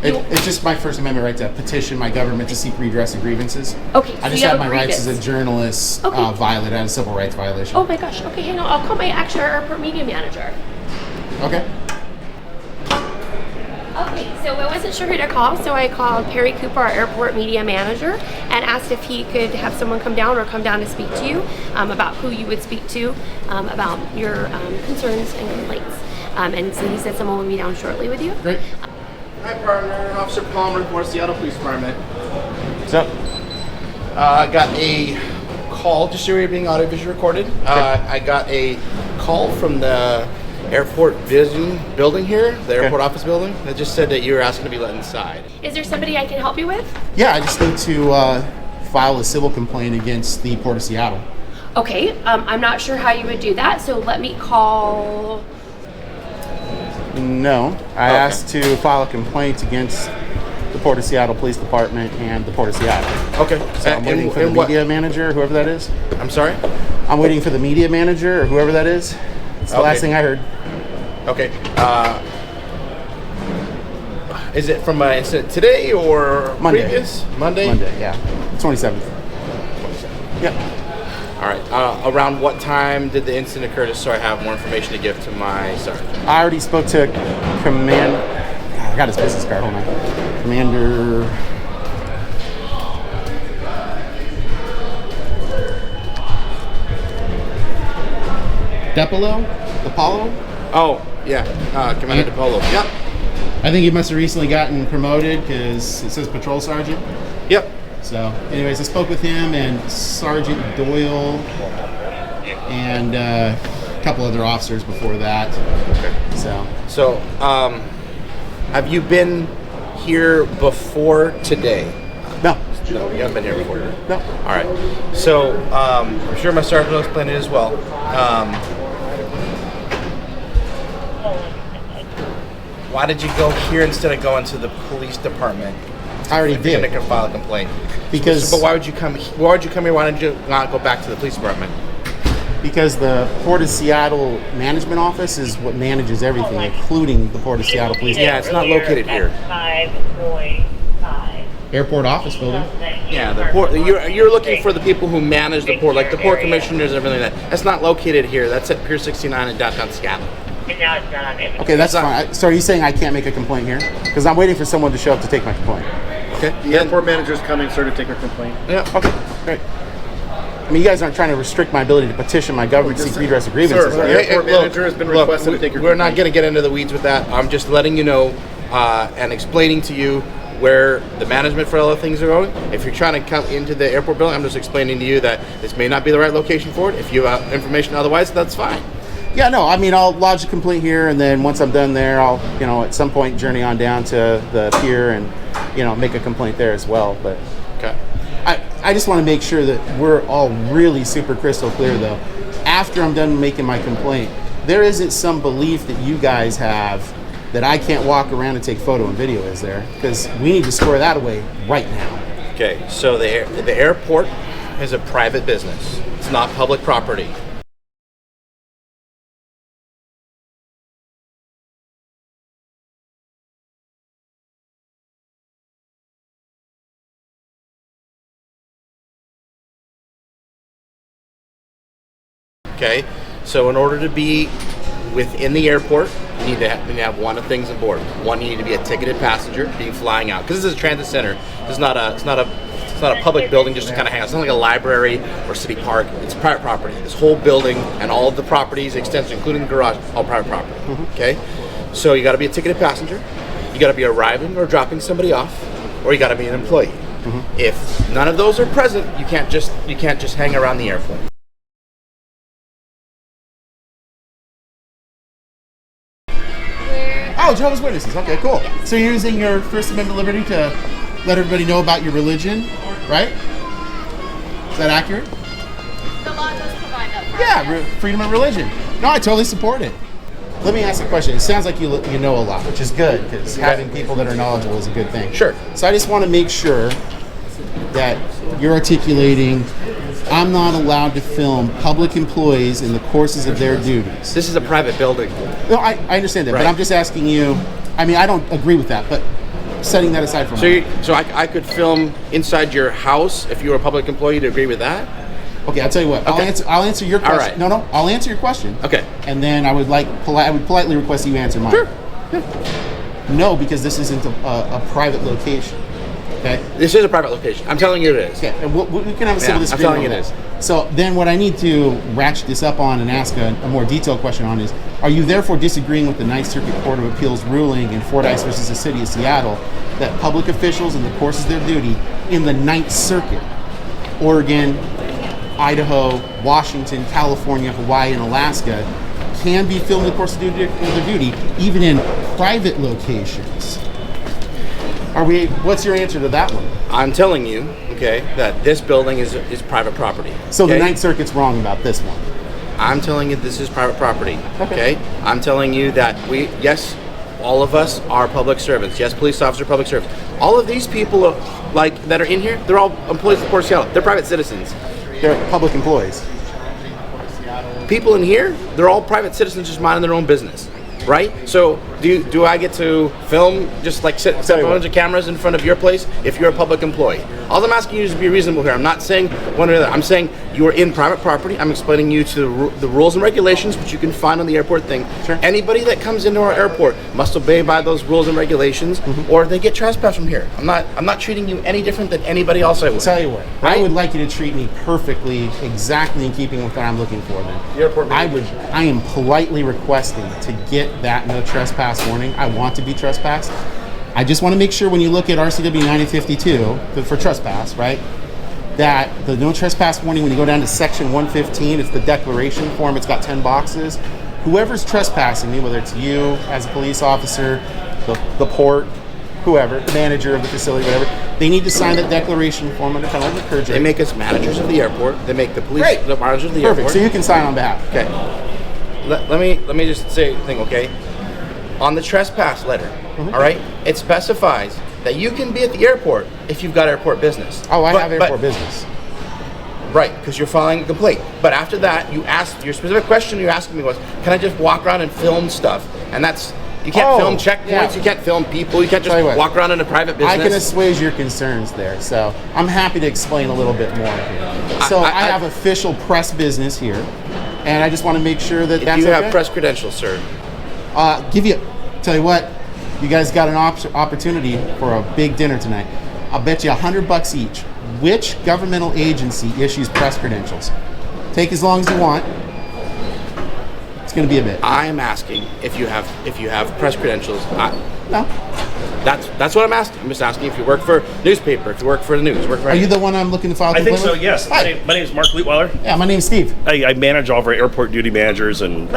[SPEAKER 2] It's just my First Amendment right to petition my government to seek redress of grievances.
[SPEAKER 13] Okay,
[SPEAKER 2] I
[SPEAKER 13] so
[SPEAKER 2] just
[SPEAKER 13] you
[SPEAKER 2] had
[SPEAKER 13] have
[SPEAKER 2] my
[SPEAKER 13] a
[SPEAKER 2] rights as
[SPEAKER 13] grievance.
[SPEAKER 2] a journalist
[SPEAKER 13] Okay.
[SPEAKER 2] violated. I had a civil rights violation.
[SPEAKER 13] Oh my gosh. Okay, hang on. I'll call my our airport media manager.
[SPEAKER 2] Okay.
[SPEAKER 13] Okay, so I wasn't sure who to call, so I called Perry Cooper, our airport media manager, and asked if he could have someone come down to speak to you about who you would speak to about your concerns and complaints. And so he said someone would be down shortly with you.
[SPEAKER 2] Great.
[SPEAKER 5] Hi, partner. Officer Palmer, Port Seattle Police Department.
[SPEAKER 2] What's up?
[SPEAKER 5] I got a call, just so you're being audio visually recorded. I got a call from the airport building here, the airport office building, that just said that you were asking to be let inside.
[SPEAKER 13] Is there somebody I can help you with?
[SPEAKER 2] Yeah, I just need to file a civil complaint against the Port of Seattle.
[SPEAKER 13] Okay, I'm not sure how you would do that, so let me call.
[SPEAKER 2] No, I asked to file a complaint against the Port of Seattle Police Department and the Port of Seattle.
[SPEAKER 5] Okay.
[SPEAKER 2] So I'm waiting for the media manager, whoever that is.
[SPEAKER 5] I'm sorry?
[SPEAKER 2] I'm waiting for the media manager or whoever that is. It's the last thing I heard.
[SPEAKER 5] Okay. Is it from an incident today or
[SPEAKER 2] Monday.
[SPEAKER 5] previous? Monday?
[SPEAKER 2] Monday, yeah. 27th. Yep.
[SPEAKER 5] All right. Around what time did the incident occur, just so I have more information to give to my sergeant?
[SPEAKER 2] I already spoke to I got his business card, hold on. Commander... DePolo?
[SPEAKER 5] Oh, yeah. Commander DePolo. Yep.
[SPEAKER 2] I think he must have recently gotten promoted because it says patrol sergeant.
[SPEAKER 5] Yep.
[SPEAKER 2] So, anyways, I spoke with him and Sergeant Doyle and a couple other officers before that.
[SPEAKER 5] Okay. So, have you been here before today?
[SPEAKER 2] No.
[SPEAKER 5] No, you haven't been here before.
[SPEAKER 2] No.
[SPEAKER 5] All right. So, I'm sure my sergeant will explain it as well. Why did you go here instead of going to the police department?
[SPEAKER 2] I already did.
[SPEAKER 5] You're gonna file a complaint.
[SPEAKER 2] Because.
[SPEAKER 5] But why would you come? Why would you come here? Why did you not go back to the police department?
[SPEAKER 2] Because the Port of Seattle Management Office is what manages everything, including the Port of Seattle Police.
[SPEAKER 5] Yeah, it's not located here.
[SPEAKER 2] Airport office building.
[SPEAKER 5] Yeah, the port. You're looking for the people who manage the port, like the port commissioners and everything like that. That's not located here. That's at Pier 69 in downtown Seattle.
[SPEAKER 2] Okay, that's fine. So are you saying I can't make a complaint here? Because I'm waiting for someone to show up to take my complaint.
[SPEAKER 5] Okay.
[SPEAKER 14] The airport manager's coming, sir, to take your complaint.
[SPEAKER 5] Yeah. Okay.
[SPEAKER 2] Great. I mean, you guys aren't trying to restrict my ability to petition my government, seek redress of grievances.
[SPEAKER 14] Sir, the airport manager has been requested to take your
[SPEAKER 5] We're
[SPEAKER 14] complaint.
[SPEAKER 5] not going to get into the weeds with that. I'm just letting you know and explaining to you where the management for all the things are going. If you're trying to come into the airport building, I'm just explaining to you that this may not be the right location for it. If you have information otherwise, that's fine.
[SPEAKER 2] Yeah, no, I mean, I'll lodge a complaint here, and then once I'm done there, I'll, at some point journey on down to the pier and, make a complaint there as well. But
[SPEAKER 5] okay.
[SPEAKER 2] I just want to make sure that we're all really super crystal clear, though. After I'm done making my complaint, there isn't some belief that you guys have that I can't walk around and take photo and video, is there? Because we need to square that away right now.
[SPEAKER 5] Okay, so the airport is a private business. It's not public property. Okay, so in order to be within the airport, you need to have one of things aboard. One, you need to be a ticketed passenger, being flying out. Because this is a transit center. It's not a public building just to kind of hang out. It's not like a library or city park. It's private property. This whole building and all of the properties, extensions, including the garage, all private property. Okay, so you got to be a ticketed passenger. You got to be arriving or dropping somebody off, or you got to be an employee. If none of those are present, you can't just hang around the airport.
[SPEAKER 2] Oh, Jehovah's Witnesses. Okay, cool. So you're using your First Amendment liberty to let everybody know about your religion, right? Is that accurate?
[SPEAKER 11] The law does provide that.
[SPEAKER 2] Yeah, freedom of religion. No, I totally support it. Let me ask a question. It sounds like you know a lot, which is good, because having people that are knowledgeable is a good thing.
[SPEAKER 5] Sure.
[SPEAKER 2] So I just want to make sure that you're articulating, I'm not allowed to film public employees in the courses of their duties.
[SPEAKER 5] This is a private building.
[SPEAKER 2] No, I understand that,
[SPEAKER 5] Right.
[SPEAKER 2] but I'm just asking you, I mean, I don't agree with that, but setting that aside for a moment.
[SPEAKER 5] So I could film inside your house if you were a public employee to agree with that?
[SPEAKER 2] Okay, I'll tell you what.
[SPEAKER 5] Okay.
[SPEAKER 2] I'll answer your
[SPEAKER 5] All
[SPEAKER 2] question.
[SPEAKER 5] right.
[SPEAKER 2] No, I'll answer your question.
[SPEAKER 5] Okay.
[SPEAKER 2] And then I would politely request you answer mine.
[SPEAKER 5] Sure.
[SPEAKER 2] No, because this isn't a private location. Okay.
[SPEAKER 5] This is a private location. I'm telling you it is.
[SPEAKER 2] Okay, and we can have a civil
[SPEAKER 5] I'm
[SPEAKER 2] disagreement.
[SPEAKER 5] telling you
[SPEAKER 2] on
[SPEAKER 5] it
[SPEAKER 2] that. So then what I need to ratchet this up on and ask a more detailed question on is, are you therefore disagreeing with the Ninth Circuit Court of Appeals ruling in Fordyce versus the City of Seattle that public officials in the course of their duty in the Ninth Circuit, Oregon, Idaho, Washington, California, Hawaii, and Alaska, can be filmed in the course of their duty, even in private locations? What's your answer to that one?
[SPEAKER 5] I'm telling you, okay, that this building is private property.
[SPEAKER 2] So
[SPEAKER 5] okay?
[SPEAKER 2] the Ninth Circuit's wrong about this one.
[SPEAKER 5] I'm telling you this is private property. Okay? I'm telling you that yes, all of us are public servants. Yes, police officer, public servants. All of these people that are in here, they're all employees of the Port of Seattle. They're private citizens.
[SPEAKER 2] They're public employees.
[SPEAKER 5] People in here, they're all private citizens just minding their own business. right? So do I get to film, just like set a bunch of cameras in front of your place if you're a public employee? All I'm asking you is to be reasonable here. I'm not saying one or the other. I'm saying you are in private property. I'm explaining you to the rules and regulations, which you can find on the airport thing. Sure. Anybody that comes into our airport must obey by those rules and regulations, or they get trespassed from here. I'm not treating you any different than anybody else I would.
[SPEAKER 2] Tell you what, I would like you to treat me perfectly, exactly in keeping with what I'm looking for. Then
[SPEAKER 5] the airport.
[SPEAKER 2] I am politely requesting to get that no trespass warning. I want to be trespassed. I just want to make sure when you look at RCW 9052 for trespass, right, that the no trespass warning, when you go down to section 115, it's the declaration form, it's got 10 boxes. Whoever's trespassing me, whether it's you as a police officer, the port, whoever, the manager of the facility, whatever, they need to sign that declaration form under penalty of perjury.
[SPEAKER 5] They make us managers of the airport. They make the police the managers of the
[SPEAKER 2] Perfect.
[SPEAKER 5] airport.
[SPEAKER 2] So you can sign on behalf.
[SPEAKER 5] Okay. Let me just say a thing, okay? On the trespass letter, all right, it specifies that you can be at the airport if you've got airport business.
[SPEAKER 2] Oh, I have airport business.
[SPEAKER 5] Right, because you're filing a complaint. But after that, you asked, your specific question you're asking me was, can I just walk around and film stuff? And that's, you can't film checkpoints, you can't film people, you can't just walk around in a private business.
[SPEAKER 2] I can assuage your concerns there, so I'm happy to explain a little bit more here. So I have official press business here, and I just want to make sure that that's okay.
[SPEAKER 5] You have press credentials, sir.
[SPEAKER 2] Tell you what, you guys got an opportunity for a big dinner tonight. I'll bet you $100 each. Which governmental agency issues press credentials? Take as long as you want. It's going to be a bit.
[SPEAKER 5] I'm asking if you have press credentials.
[SPEAKER 2] No.
[SPEAKER 5] That's what I'm asking. I'm just asking if you work for newspaper, if you work for the news.
[SPEAKER 2] Are you the one I'm looking to file a
[SPEAKER 15] I think
[SPEAKER 2] complaint
[SPEAKER 15] so,
[SPEAKER 2] with?
[SPEAKER 15] yes. My name is Mark Leitweiler.
[SPEAKER 2] Yeah, my name's Steve.
[SPEAKER 15] I manage all of our airport duty managers, and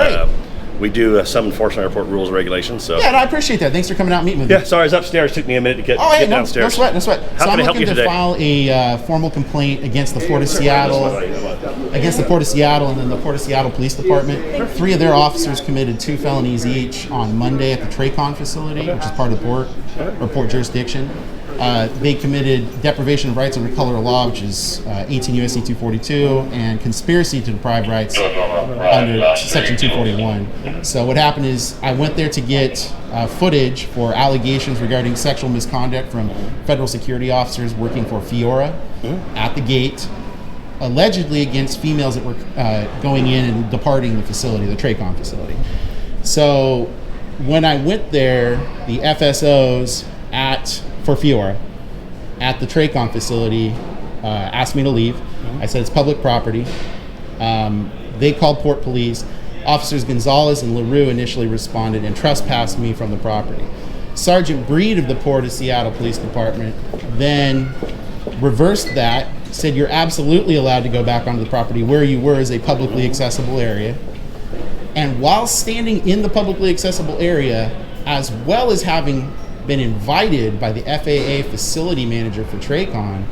[SPEAKER 15] we do some enforcement of airport rules and regulations. So
[SPEAKER 2] yeah, no, I appreciate that. Thanks for coming out and meeting with me.
[SPEAKER 15] Yeah, sorry, I was upstairs. Took me a minute to get downstairs.
[SPEAKER 2] No sweat.
[SPEAKER 15] How
[SPEAKER 2] so
[SPEAKER 15] can
[SPEAKER 2] I'm
[SPEAKER 15] I help
[SPEAKER 2] looking
[SPEAKER 15] you
[SPEAKER 2] to
[SPEAKER 15] today?
[SPEAKER 2] file a formal complaint against the Port of Seattle, and then the Port of Seattle Police Department. 3 of their officers committed 2 felonies each on Monday at the Tracon facility, which is part of the port jurisdiction. They committed deprivation of rights under color of law, which is 18 U.S.C. 242, and conspiracy to deprive rights under Section 241. So what happened is I went there to get footage for allegations regarding sexual misconduct from federal security officers working for FIORA at the gate, allegedly against females that were going in and departing the facility, the Tracon facility. So when I went there, the FSOs for FIORA at the Tracon facility asked me to leave. I said it's public property. They called Port Police. Officers Gonzalez and LeRoux initially responded and trespassed me from the property. Sergeant Breed of the Port of Seattle Police Department then reversed that, said you're absolutely allowed to go back onto the property where you were as a publicly accessible area. And while standing in the publicly accessible area, as well as having been invited by the FAA facility manager for Tracon,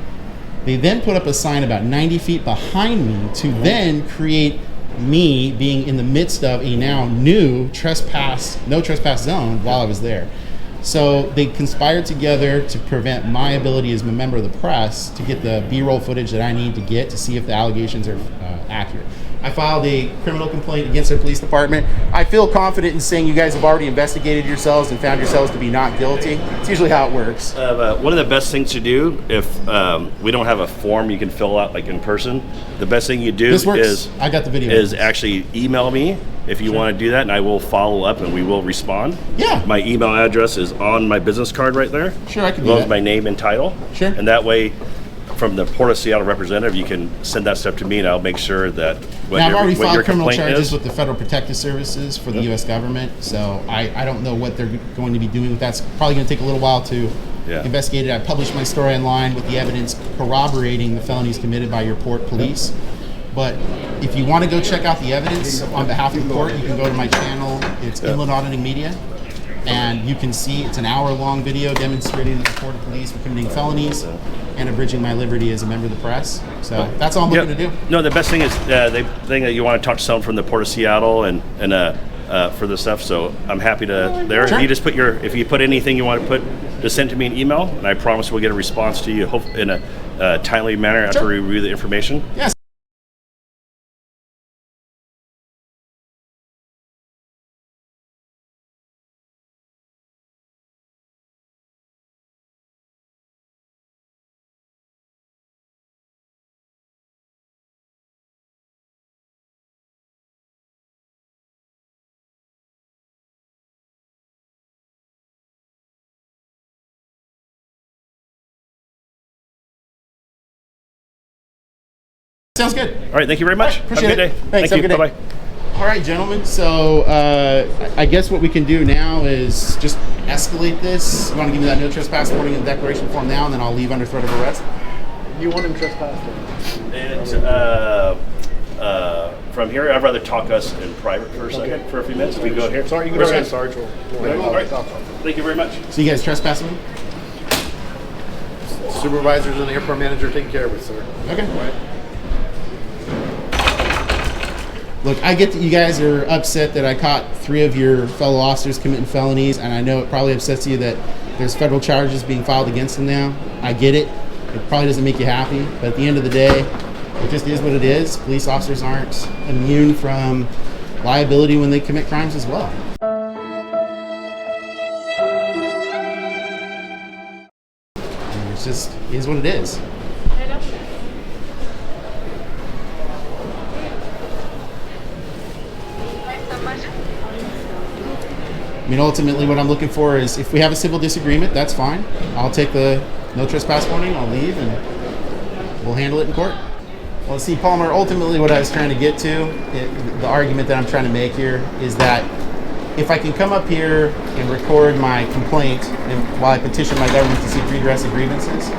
[SPEAKER 2] they then put up a sign about 90 feet behind me to then create me being in the midst of a now new no trespass zone while I was there. So they conspired together to prevent my ability as a member of the press to get the B-roll footage that I need to get to see if the allegations are accurate. I filed a criminal complaint against their police department. I feel confident in saying you guys have already investigated yourselves and found yourselves to be not guilty. It's usually how it works.
[SPEAKER 15] One of the best things to do, if we don't have a form you can fill out like in person, the best thing you do is
[SPEAKER 2] I got the video.
[SPEAKER 15] Is actually email me if you want to do that, and I will follow up and we will respond.
[SPEAKER 2] Yeah.
[SPEAKER 15] My email address is on my business card right there.
[SPEAKER 2] Sure, I can
[SPEAKER 15] do that. As well as my name and title.
[SPEAKER 2] Sure.
[SPEAKER 15] And that way, from the Port of Seattle representative, you can send that stuff to me, and I'll make sure that
[SPEAKER 2] I've already filed criminal charges
[SPEAKER 15] is.
[SPEAKER 2] with the Federal Protective Services for the U.S. government, so I don't know what they're going to be doing with that. It's probably going to take a little while to investigate it. I published my story online with the evidence corroborating the felonies committed by your port police. But if you want to go check out the evidence on behalf of the port, you can go to my channel. It's Inland Auditing Media. And you can see it's an hour-long video demonstrating the Port of Police for committing felonies and abridging my liberty as a member of the press. So that's all I'm looking to do.
[SPEAKER 15] No, the best thing is the thing that you want to talk to someone from the Port of Seattle and for the stuff. So I'm happy to there.
[SPEAKER 2] Sure.
[SPEAKER 15] If you just if you put anything you want to put, just send to me an email, and I promise we'll get a response to you in a timely manner after we review the information.
[SPEAKER 2] Yes. Sounds good.
[SPEAKER 15] All right, thank you very much.
[SPEAKER 2] Appreciate
[SPEAKER 15] have a
[SPEAKER 2] it.
[SPEAKER 15] good day.
[SPEAKER 2] Thanks.
[SPEAKER 15] Thank
[SPEAKER 2] Have
[SPEAKER 15] you.
[SPEAKER 2] a good day.
[SPEAKER 15] Bye-bye.
[SPEAKER 2] All right, gentlemen. So I guess what we can do now is just escalate this. You want to give me that no trespass warning and declaration form now, and then I'll leave under threat of arrest?
[SPEAKER 14] You want him trespassed?
[SPEAKER 15] From here, I'd rather talk us in private for a second, for a few minutes. If we go here.
[SPEAKER 14] Sorry, you can go ahead, Sarge.
[SPEAKER 15] All right. Thank you very much.
[SPEAKER 2] So you guys trespassing me?
[SPEAKER 14] Supervisors and the airport manager taking care of it, sir.
[SPEAKER 2] Okay. Look, I get that you guys are upset that I caught 3 of your fellow officers committing felonies, and I know it probably upsets you that there's federal charges being filed against them now. I get it. It probably doesn't make you happy, but at the end of the day, it just is what it is. Police officers aren't immune from liability when they commit crimes as well. It's just is what it is. I mean, ultimately, what I'm looking for is if we have a civil disagreement, that's fine. I'll take the no trespass warning, I'll leave, and we'll handle it in court. Well, see, Palmer, ultimately what I was trying to get to, the argument that I'm trying to make here, is that if I can come up here and record my complaint and while I petition my government to seek redress of grievances,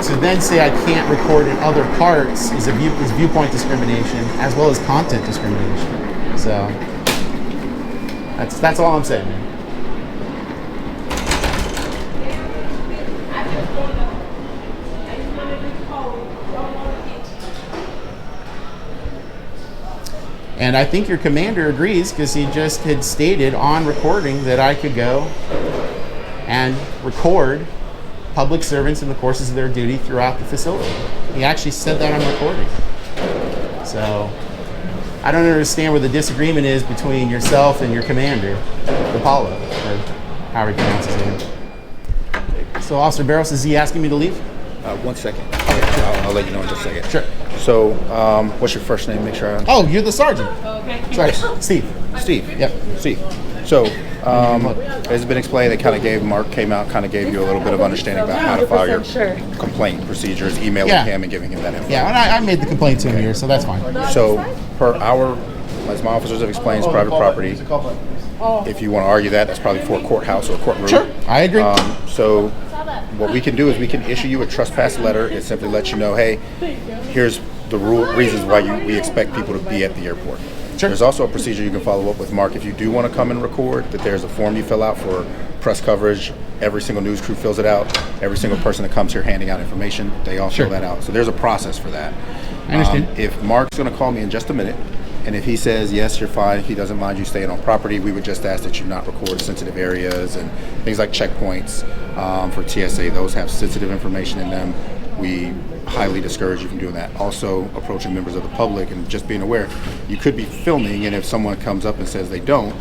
[SPEAKER 2] to then say I can't record in other parts is viewpoint discrimination as well as content discrimination. So that's all I'm saying, man. And I think your commander agrees because he just had stated on recording that I could go and record public servants in the courses of their duty throughout the facility. He actually said that on recording. So I don't understand where the disagreement is between yourself and your commander, Apollo, or however he pronounces his name. So Officer Barros, is he asking me to leave?
[SPEAKER 16] 1 second. I'll let you know in just a second.
[SPEAKER 2] Sure.
[SPEAKER 16] So, what's your first name? Make sure I...
[SPEAKER 2] Oh, you're the sergeant.
[SPEAKER 11] Okay.
[SPEAKER 2] Sorry, Steve.
[SPEAKER 16] Steve.
[SPEAKER 2] Yep.
[SPEAKER 16] Steve. So, as has been explained, they kind of gave, Mark came out, kind of gave you a little bit of understanding about how to file your complaint procedures, emailing him and giving him that info.
[SPEAKER 2] Yeah, and I made the complaint to him here, so that's fine.
[SPEAKER 16] So, per our, as my officers have explained, it's private property. If you want to argue that, that's probably for a courthouse or a courtroom.
[SPEAKER 2] Sure, I agree.
[SPEAKER 16] So, what we can do is we can issue you a trespass letter. It simply lets you know, hey, here's the reasons why we expect people to be at the airport. Sure. There's also a procedure you can follow up with Mark if you do want to come and record, that there's a form you fill out for press coverage. Every single news crew fills it out. Every single person that comes here handing out information, they all fill that out. So there's a process for that.
[SPEAKER 2] I understand.
[SPEAKER 16] If Mark's going to call me in just a minute, and if he says, yes, you're fine, he doesn't mind you staying on property, we would just ask that you not record sensitive areas and things like checkpoints for TSA. Those have sensitive information in them. We highly discourage you from doing that. Also, approaching members of the public and just being aware, you could be filming, and if someone comes up and says they don't,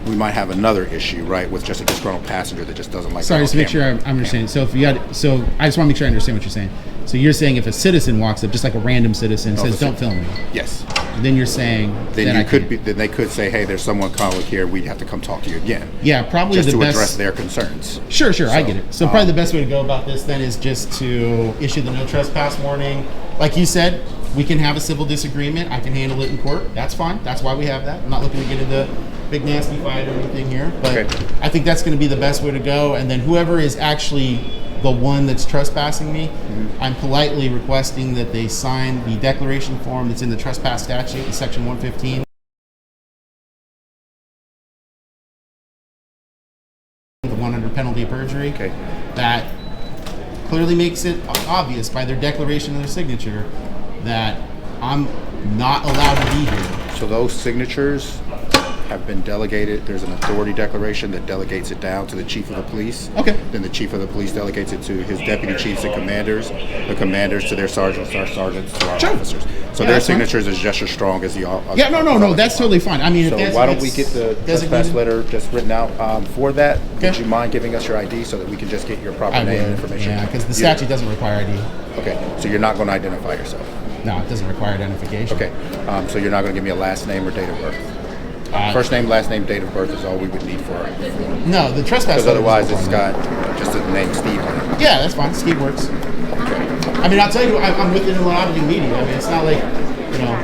[SPEAKER 16] we might have another issue, right, with just a disgruntled passenger that just doesn't like.
[SPEAKER 2] Sorry, just to make sure I'm understanding. So if you had, so I just want to make sure I understand what you're saying. So you're saying if a citizen walks up, just like a random citizen, says, "Don't film me."
[SPEAKER 16] Yes.
[SPEAKER 2] Then you're saying
[SPEAKER 16] then you could be. Then they could say, "Hey, there's someone colleague here. We'd have to come talk to you again."
[SPEAKER 2] Yeah, probably
[SPEAKER 16] just
[SPEAKER 2] the
[SPEAKER 16] to
[SPEAKER 2] best,
[SPEAKER 16] address their concerns.
[SPEAKER 2] Sure, I get it. So probably the best way to go about this then is just to issue the no trespass warning. Like you said, we can have a civil disagreement. I can handle it in court. That's fine. That's why we have that. I'm not looking to get into big nasty fight or anything here, but I think that's going to be the best way to go. And then whoever is actually the one that's trespassing me, I'm politely requesting that they sign the declaration form that's in the trespass statute in section 115. The one under penalty of perjury. That clearly makes it obvious by their declaration and their signature that I'm not allowed to be here.
[SPEAKER 16] So those signatures have been delegated. There's an authority declaration that delegates it down to the chief of the police. Then the chief of the police delegates it to his deputy chiefs and commanders, the commanders to their sergeants, our sergeants to our officers. So their signatures is just as strong as the other.
[SPEAKER 2] Yeah, no, that's totally fine. I mean,
[SPEAKER 16] so why don't we get the trespass letter just written out for that? Would you mind giving us your ID so that we can just get your proper name and information?
[SPEAKER 2] Yeah, because the statute doesn't require ID.
[SPEAKER 16] Okay, so you're not going to identify yourself?
[SPEAKER 2] No, it doesn't require identification.
[SPEAKER 16] Okay, so you're not going to give me a last name or date of birth? First name, last name, date of birth is all we would need for our form.
[SPEAKER 2] No, the trespass.
[SPEAKER 16] Because otherwise it's got just the name Steve on it.
[SPEAKER 2] Yeah, that's fine. Steve works.
[SPEAKER 16] Okay.
[SPEAKER 2] I mean, I'll tell you, I'm within an auditing meeting. I mean, it's not like, you know.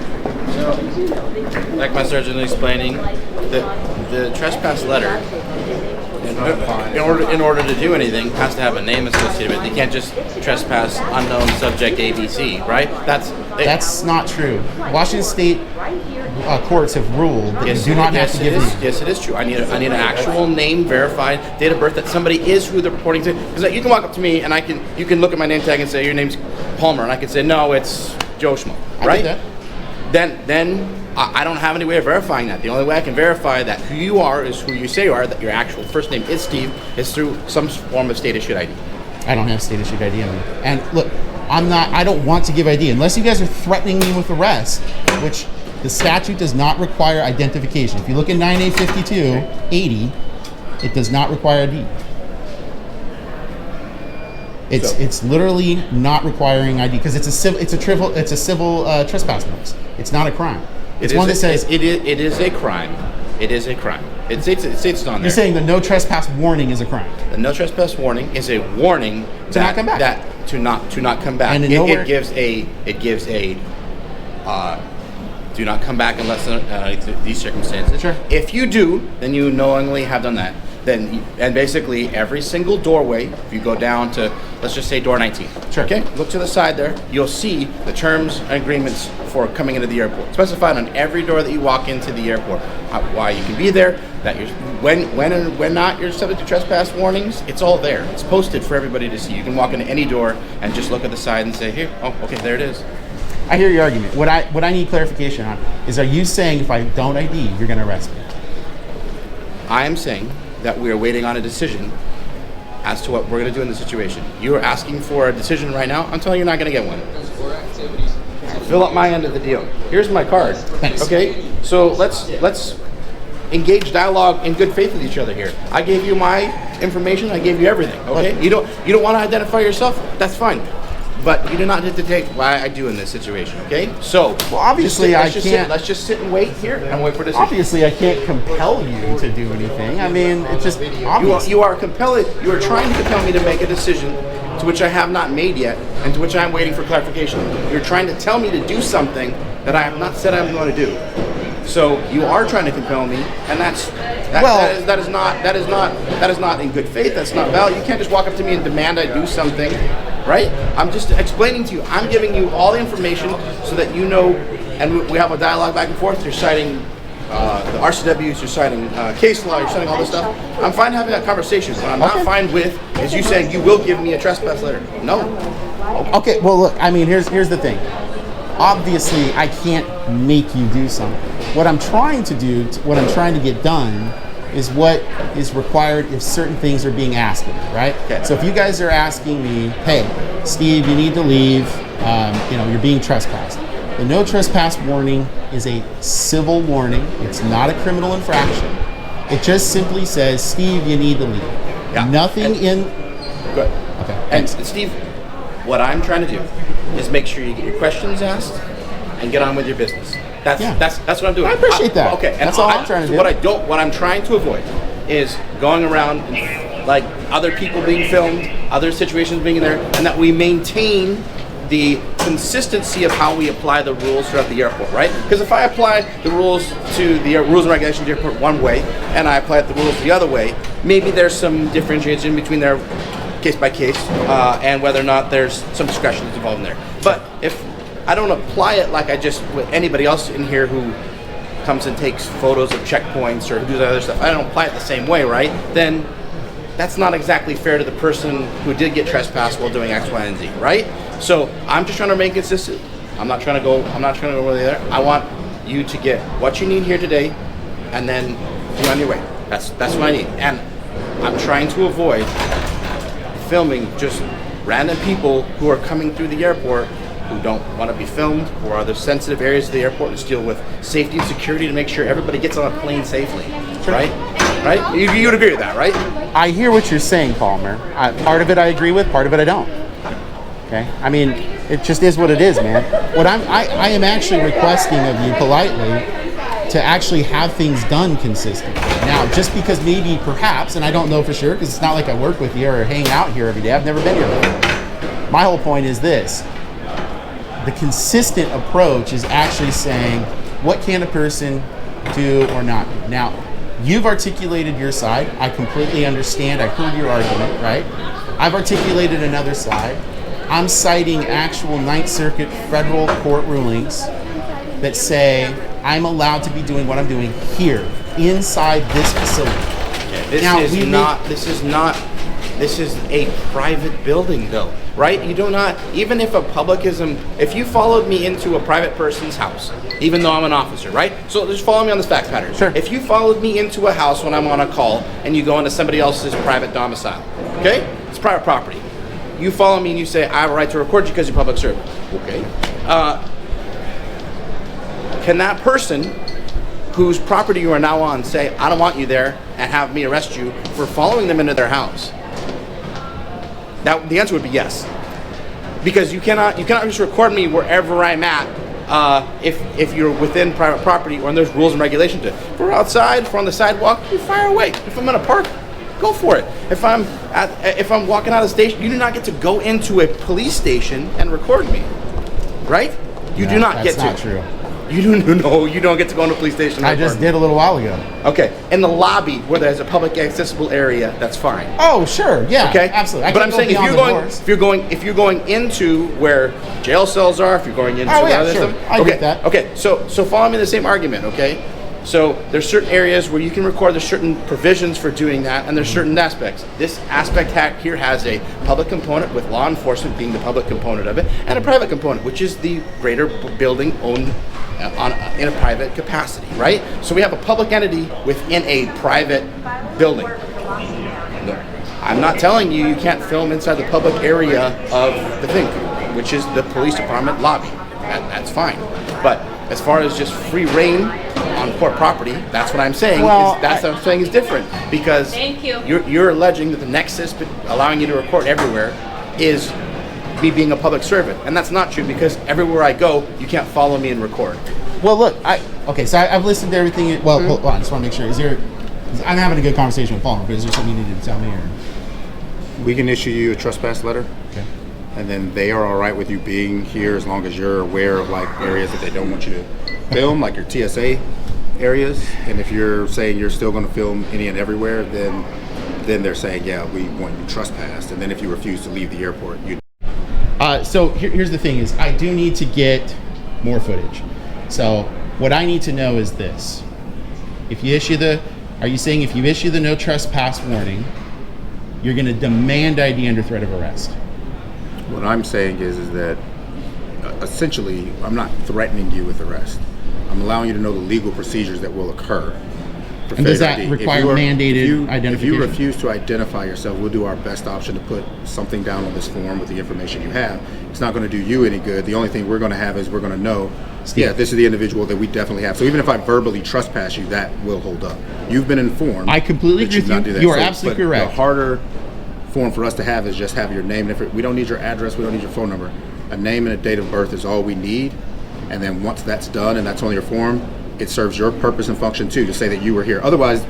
[SPEAKER 5] Like my sergeant explaining, the trespass letter, in order to do anything, has to have a name associated with it. You can't just trespass unknown subject ABC, right?
[SPEAKER 2] That's not true. Washington State courts have ruled that you do not have to give me.
[SPEAKER 5] Yes, it is true. I need an actual name, verified date of birth, that somebody is who they're reporting to. Because you can walk up to me and you can look at my name tag and say your name's Palmer, and I can say no, it's Joe Schmo, right?
[SPEAKER 2] I did that.
[SPEAKER 5] Then I don't have any way of verifying that. The only way I can verify that who you are is who you say you are, that your actual first name is Steve, is through some form of state issued ID.
[SPEAKER 2] I don't have state issued ID on me. And look, I don't want to give ID unless you guys are threatening me with arrest, which the statute does not require identification. If you look at 9A5280, it does not require ID. It's literally not requiring ID because it's a civil trespass notice. It's not a crime. It's one that says
[SPEAKER 5] it is a crime. It is a crime. It states it on there.
[SPEAKER 2] You're saying the no trespass warning is a crime.
[SPEAKER 5] The no trespass warning is a warning
[SPEAKER 2] to not come back.
[SPEAKER 5] To not come back.
[SPEAKER 2] And
[SPEAKER 5] it gives a do not come back unless these circumstances.
[SPEAKER 2] Sure.
[SPEAKER 5] If you do, then you knowingly have done that. And basically every single doorway, if you go down to, let's just say door 19.
[SPEAKER 2] Sure.
[SPEAKER 5] Okay, look to the side there, you'll see the terms and agreements for coming into the airport. Specified on every door that you walk into the airport. Why you can be there, that you're, when not you're subject to trespass warnings, it's all there. It's posted for everybody to see. You can walk into any door and just look at the side and say, here, oh, okay, there it is.
[SPEAKER 2] I hear your argument. What I need clarification on is, are you saying if I don't ID, you're going to arrest me?
[SPEAKER 5] I am saying that we are waiting on a decision as to what we're going to do in the situation. You are asking for a decision right now. I'm telling you, you're not going to get one. Fill up my end of the deal. Here's my card.
[SPEAKER 2] Thanks.
[SPEAKER 5] Okay, so let's engage dialogue in good faith with each other here. I gave you my information. I gave you everything. Okay, you don't want to identify yourself. That's fine. But you do not have to take what I do in this situation, okay? So,
[SPEAKER 2] well, obviously let's
[SPEAKER 5] just sit and wait here and wait for this.
[SPEAKER 2] Obviously, I can't compel you to do anything. I mean, it's just obvious.
[SPEAKER 5] You are trying to compel me to make a decision to which I have not made yet, and to which I am waiting for clarification. You're trying to tell me to do something that I have not said I'm going to do. So you are trying to compel me, and that is not in good faith. That's not valid. You can't just walk up to me and demand I do something. Right? I'm just explaining to you. I'm giving you all the information so that you know, and we have a dialogue back and forth. You're citing the RCWs, you're citing case law, you're citing all this stuff. I'm fine having that conversation. What I'm not fine with is you saying you will give me a trespass letter. No.
[SPEAKER 2] Okay, well, look, I mean, here's the thing. Obviously, I can't make you do something. What I'm trying to do, what I'm trying to get done, is what is required if certain things are being asked of me, right?
[SPEAKER 5] Okay.
[SPEAKER 2] So if you guys are asking me, hey, Steve, you need to leave, you're being trespassed. The no trespass warning is a civil warning. It's not a criminal infraction. It just simply says, Steve, you need to leave.
[SPEAKER 5] Yeah.
[SPEAKER 2] Nothing in...
[SPEAKER 5] Good.
[SPEAKER 2] Okay.
[SPEAKER 5] And Steve, what I'm trying to do is make sure you get your questions asked and get on with your business. That's what I'm doing.
[SPEAKER 2] I appreciate that.
[SPEAKER 5] Okay, and
[SPEAKER 2] that's all I'm trying to do.
[SPEAKER 5] What I'm trying to avoid is going around and, like, other people being filmed, other situations being in there, and that we maintain the consistency of how we apply the rules throughout the airport, right? Because if I apply the rules to the rules and regulations of the airport one way, and I apply the rules the other way, maybe there's some differentiation between their case by case, and whether or not there's some discretion that's involved in there. But if I don't apply it like I just with anybody else in here who comes and takes photos of checkpoints or who does other stuff, I don't apply it the same way, right? Then that's not exactly fair to the person who did get trespassed while doing X, Y, and Z, right? So I'm just trying to remain consistent. I'm not trying to go really there. I want you to get what you need here today, and then be on your way. That's what I need. And I'm trying to avoid filming just random people who are coming through the airport who don't want to be filmed, or other sensitive areas of the airport. Let's deal with safety and security to make sure everybody gets on a plane safely, right? Right? You would agree with that, right?
[SPEAKER 2] I hear what you're saying, Palmer. Part of it I agree with, part of it I don't. Okay? I mean, it just is what it is, man. What I am actually requesting of you politely to actually have things done consistently. Now, just because maybe, perhaps, and I don't know for sure, because it's not like I work with you or hang out here every day. I've never been here before. My whole point is this. The consistent approach is actually saying, what can a person do or not do? Now, you've articulated your side. I completely understand. I heard your argument, right? I've articulated another side. I'm citing actual Ninth Circuit federal court rulings that say I'm allowed to be doing what I'm doing here, inside this facility.
[SPEAKER 5] This is a private building though, right? You do not, even if a public if you followed me into a private person's house, even though I'm an officer, right? So just follow me on this fact pattern.
[SPEAKER 2] Sure.
[SPEAKER 5] If you followed me into a house when I'm on a call and you go into somebody else's private domicile, okay? It's private property. You follow me and you say, I have a right to record you because you're a public servant. Okay. Can that person whose property you are now on say, I don't want you there, and have me arrest you for following them into their house? The answer would be yes. Because you cannot just record me wherever I'm at if you're within private property or there's rules and regulations to it. If we're outside, if we're on the sidewalk, you fire away. If I'm in a park, go for it. If I'm walking out of the station, you do not get to go into a police station and record me, right? You do not get to.
[SPEAKER 2] That's not true.
[SPEAKER 5] You don't get to go into a police station and
[SPEAKER 2] I
[SPEAKER 5] record
[SPEAKER 2] just
[SPEAKER 5] me.
[SPEAKER 2] did a little while ago.
[SPEAKER 5] Okay, in the lobby where there's a public accessible area, that's fine.
[SPEAKER 2] Oh, sure, yeah,
[SPEAKER 5] Okay,
[SPEAKER 2] absolutely.
[SPEAKER 5] But I'm saying if you're going into where jail cells are, if you're going into other stuff,
[SPEAKER 2] I get that.
[SPEAKER 5] Okay, so follow me in the same argument, okay? So there's certain areas where you can record, there's certain provisions for doing that, and there's certain aspects. This aspect here has a public component with law enforcement being the public component of it, and a private component, which is the greater building owned in a private capacity, right? So we have a public entity within a private building. No, I'm not telling you can't film inside the public area of the thing, which is the police department lobby. That's fine. But as far as just free reign on court property, that's what I'm saying. What I'm saying is different, because you're alleging that the nexus allowing you to record everywhere is me being a public servant, and that's not true, because everywhere I go, you can't follow me and record.
[SPEAKER 2] Well, look, so I've listened to everything. Well, hold on, I just want to make sure. I'm having a good conversation with Paul, but is there something you need to tell me? Or?
[SPEAKER 16] We can issue you a trespass letter.
[SPEAKER 2] Okay.
[SPEAKER 16] And then they are all right with you being here as long as you're aware of like areas that they don't want you to film, like your TSA areas. And if you're saying you're still going to film any and everywhere, then they're saying, yeah, we want you trespassed. And then if you refuse to leave the airport, you.
[SPEAKER 2] So here's the thing: is I do need to get more footage. So what I need to know is this: are you saying if you issue the no trespass warning, you're going to demand ID under threat of arrest?
[SPEAKER 16] What I'm saying is that essentially I'm not threatening you with arrest. I'm allowing you to know the legal procedures that will occur.
[SPEAKER 2] And does that require mandated identification?
[SPEAKER 16] If you refuse to identify yourself, we'll do our best option to put something down on this form with the information you have. It's not going to do you any good. The only thing we're going to have is we're going to know, yeah, this is the individual that we definitely have. So even if I verbally trespass you, that will hold up. You've been informed.
[SPEAKER 2] I completely agree with you. You are absolutely correct.
[SPEAKER 16] The harder form for us to have is just have your name. And we don't need your address. We don't need your phone number. A name and a date of birth is all we need. And then once that's done and that's on your form, it serves your purpose and function too, to say that you were here. Otherwise,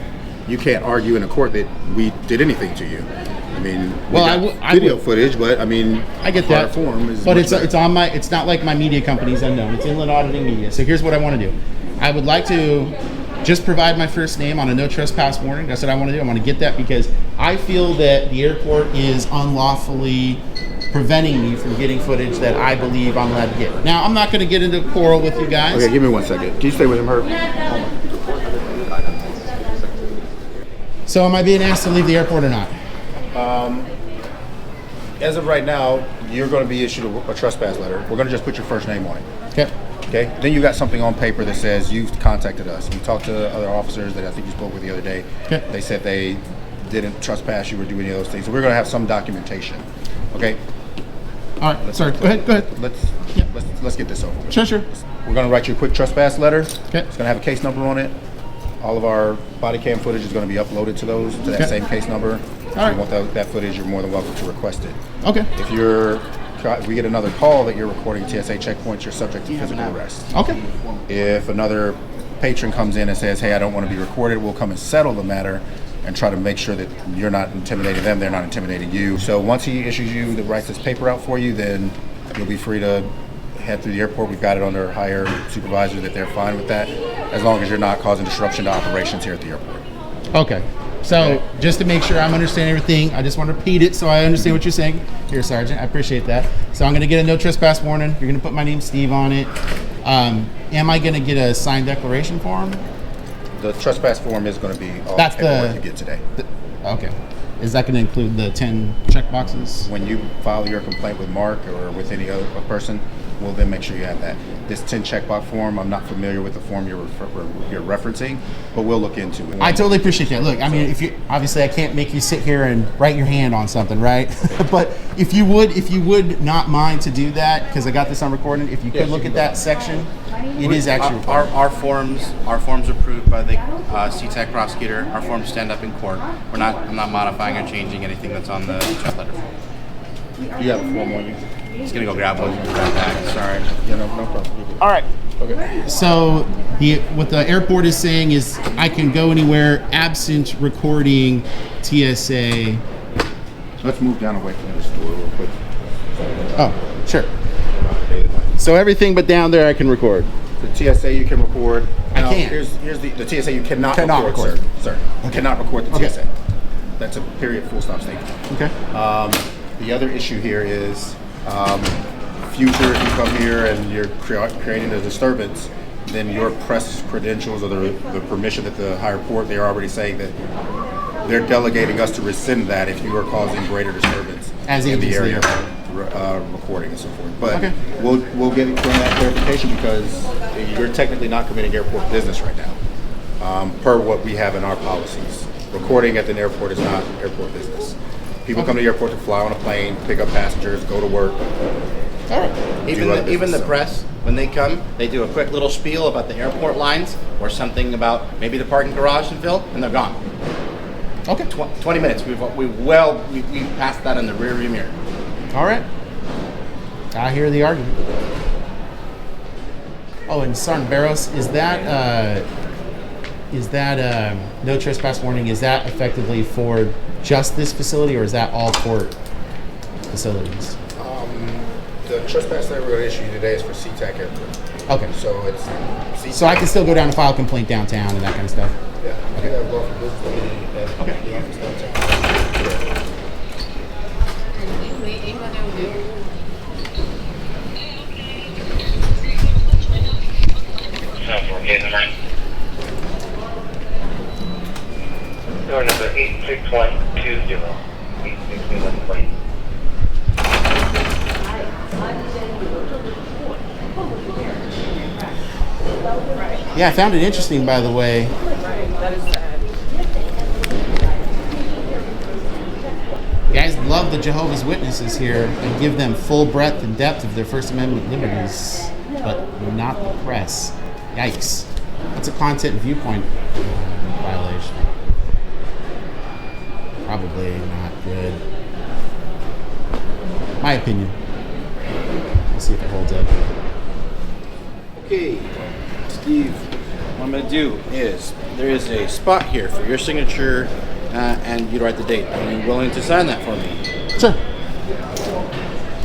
[SPEAKER 16] you can't argue in a court that we did anything to you. I mean, video footage, but I mean,
[SPEAKER 2] I get that.
[SPEAKER 16] Form is
[SPEAKER 2] but it's on my. It's not like my media company's unknown. It's Inland Auditing Media. So here's what I want to do. I would like to just provide my first name on a no trespass warning. That's what I want to do. I want to get that because I feel that the airport is unlawfully preventing me from getting footage that I believe I'm allowed to get. Now, I'm not going to get into a quarrel with you guys.
[SPEAKER 16] Okay, give me 1 second. Can you stay with him, Herb?
[SPEAKER 2] So am I being asked to leave the airport or not?
[SPEAKER 16] As of right now, you're going to be issued a trespass letter. We're going to just put your first name on it.
[SPEAKER 2] Okay.
[SPEAKER 16] Okay. Then you got something on paper that says you've contacted us. You talked to other officers that I think you spoke with the other day.
[SPEAKER 2] Okay.
[SPEAKER 16] They said they didn't trespass you or do any of those things. So we're going to have some documentation. Okay.
[SPEAKER 2] All right. Sorry. Go ahead.
[SPEAKER 16] Let's get this over with.
[SPEAKER 2] Sure.
[SPEAKER 16] We're going to write you a quick trespass letter.
[SPEAKER 2] Okay.
[SPEAKER 16] It's going to have a case number on it. All of our body cam footage is going to be uploaded to that same case number. If you want that footage, you're more than welcome to request it.
[SPEAKER 2] Okay.
[SPEAKER 16] If we get another call that you're recording TSA checkpoints, you're subject to physical arrest.
[SPEAKER 2] Okay.
[SPEAKER 16] If another patron comes in and says, hey, I don't want to be recorded, we'll come and settle the matter. and try to make sure that you're not intimidating them, they're not intimidating you. So once he issues you, writes this paper out for you, then you'll be free to head through the airport. We've got it under higher supervisors that they're fine with that, as long as you're not causing disruption to operations here at the airport.
[SPEAKER 2] Okay. So just to make sure I'm understanding everything, I just want to repeat it so I understand what you're saying. Here, Sergeant, I appreciate that. So I'm going to get a no trespass warning. You're going to put my name, Steve, on it. Am I going to get a signed declaration form?
[SPEAKER 16] The trespass form is going to be all
[SPEAKER 2] That's
[SPEAKER 16] paperwork you get today.
[SPEAKER 2] Okay. Is that going to include the 10 check boxes?
[SPEAKER 16] When you file your complaint with Mark or with any other person, we'll then make sure you have that. This 10 checkbox form, I'm not familiar with the form you're referencing, but we'll look into it.
[SPEAKER 2] I totally appreciate that. Look, I mean, if you obviously I can't make you sit here and write your hand on something, right? But if you would not mind to do that, because I got this on recording, if you could look at that section, it is actually
[SPEAKER 5] our forms approved by the SeaTac prosecutor. Our forms stand up in court. I'm not modifying or changing anything that's on the check letter.
[SPEAKER 16] You have a form on you?
[SPEAKER 5] Just gonna go grab one. Sorry.
[SPEAKER 16] Yeah, no problem.
[SPEAKER 2] All right.
[SPEAKER 16] Okay.
[SPEAKER 2] So what the airport is saying is I can go anywhere absent recording TSA.
[SPEAKER 16] Let's move down away from this door real quick.
[SPEAKER 2] Oh, sure. So everything but down there I can record.
[SPEAKER 16] The TSA you can record.
[SPEAKER 2] I can't.
[SPEAKER 16] Here's the TSA you cannot record. Sir. Okay. Cannot record the TSA. That's a period, full stop statement.
[SPEAKER 2] Okay.
[SPEAKER 16] The other issue here is future, if you come here and you're creating a disturbance, then your press credentials or the permission at the higher port, they're already saying that they're delegating us to rescind that if you are causing greater disturbance in the area, recording and so forth. But we'll get from that clarification because you're technically not committing airport business right now, per what we have in our policies. Recording at the airport is not airport business. People come to the airport to fly on a plane, pick up passengers, go to work.
[SPEAKER 5] All right. Even the press, when they come, they do a quick little spiel about the airport lines or something about maybe the parking garage in Phil, and they're gone.
[SPEAKER 2] Okay.
[SPEAKER 5] 20 minutes. We passed that in the rear view mirror.
[SPEAKER 2] All right. I hear the argument. Oh, and Sergeant Barros, is that no trespass warning? Is that effectively for just this facility, or is that all port facilities?
[SPEAKER 16] The trespass that we're going to issue today is for SeaTac Airport.
[SPEAKER 2] Okay.
[SPEAKER 16] So it's SeaTac.
[SPEAKER 2] So I can still go down and file a complaint downtown and that kind of stuff?
[SPEAKER 16] Yeah. Okay. The office downtown.
[SPEAKER 17] Door number 86120. 86120.
[SPEAKER 2] Yeah, I found it interesting, by the way.
[SPEAKER 7] That is sad.
[SPEAKER 2] Guys love the Jehovah's Witnesses here and give them full breadth and depth of their First Amendment liberties, but not the press. Yikes. That's a content and viewpoint violation. Probably not good. My opinion. We'll see if it holds up.
[SPEAKER 5] Okay, Steve, what I'm going to do is there is a spot here for your signature and you write the date. Are you willing to sign that for me?
[SPEAKER 2] Sure.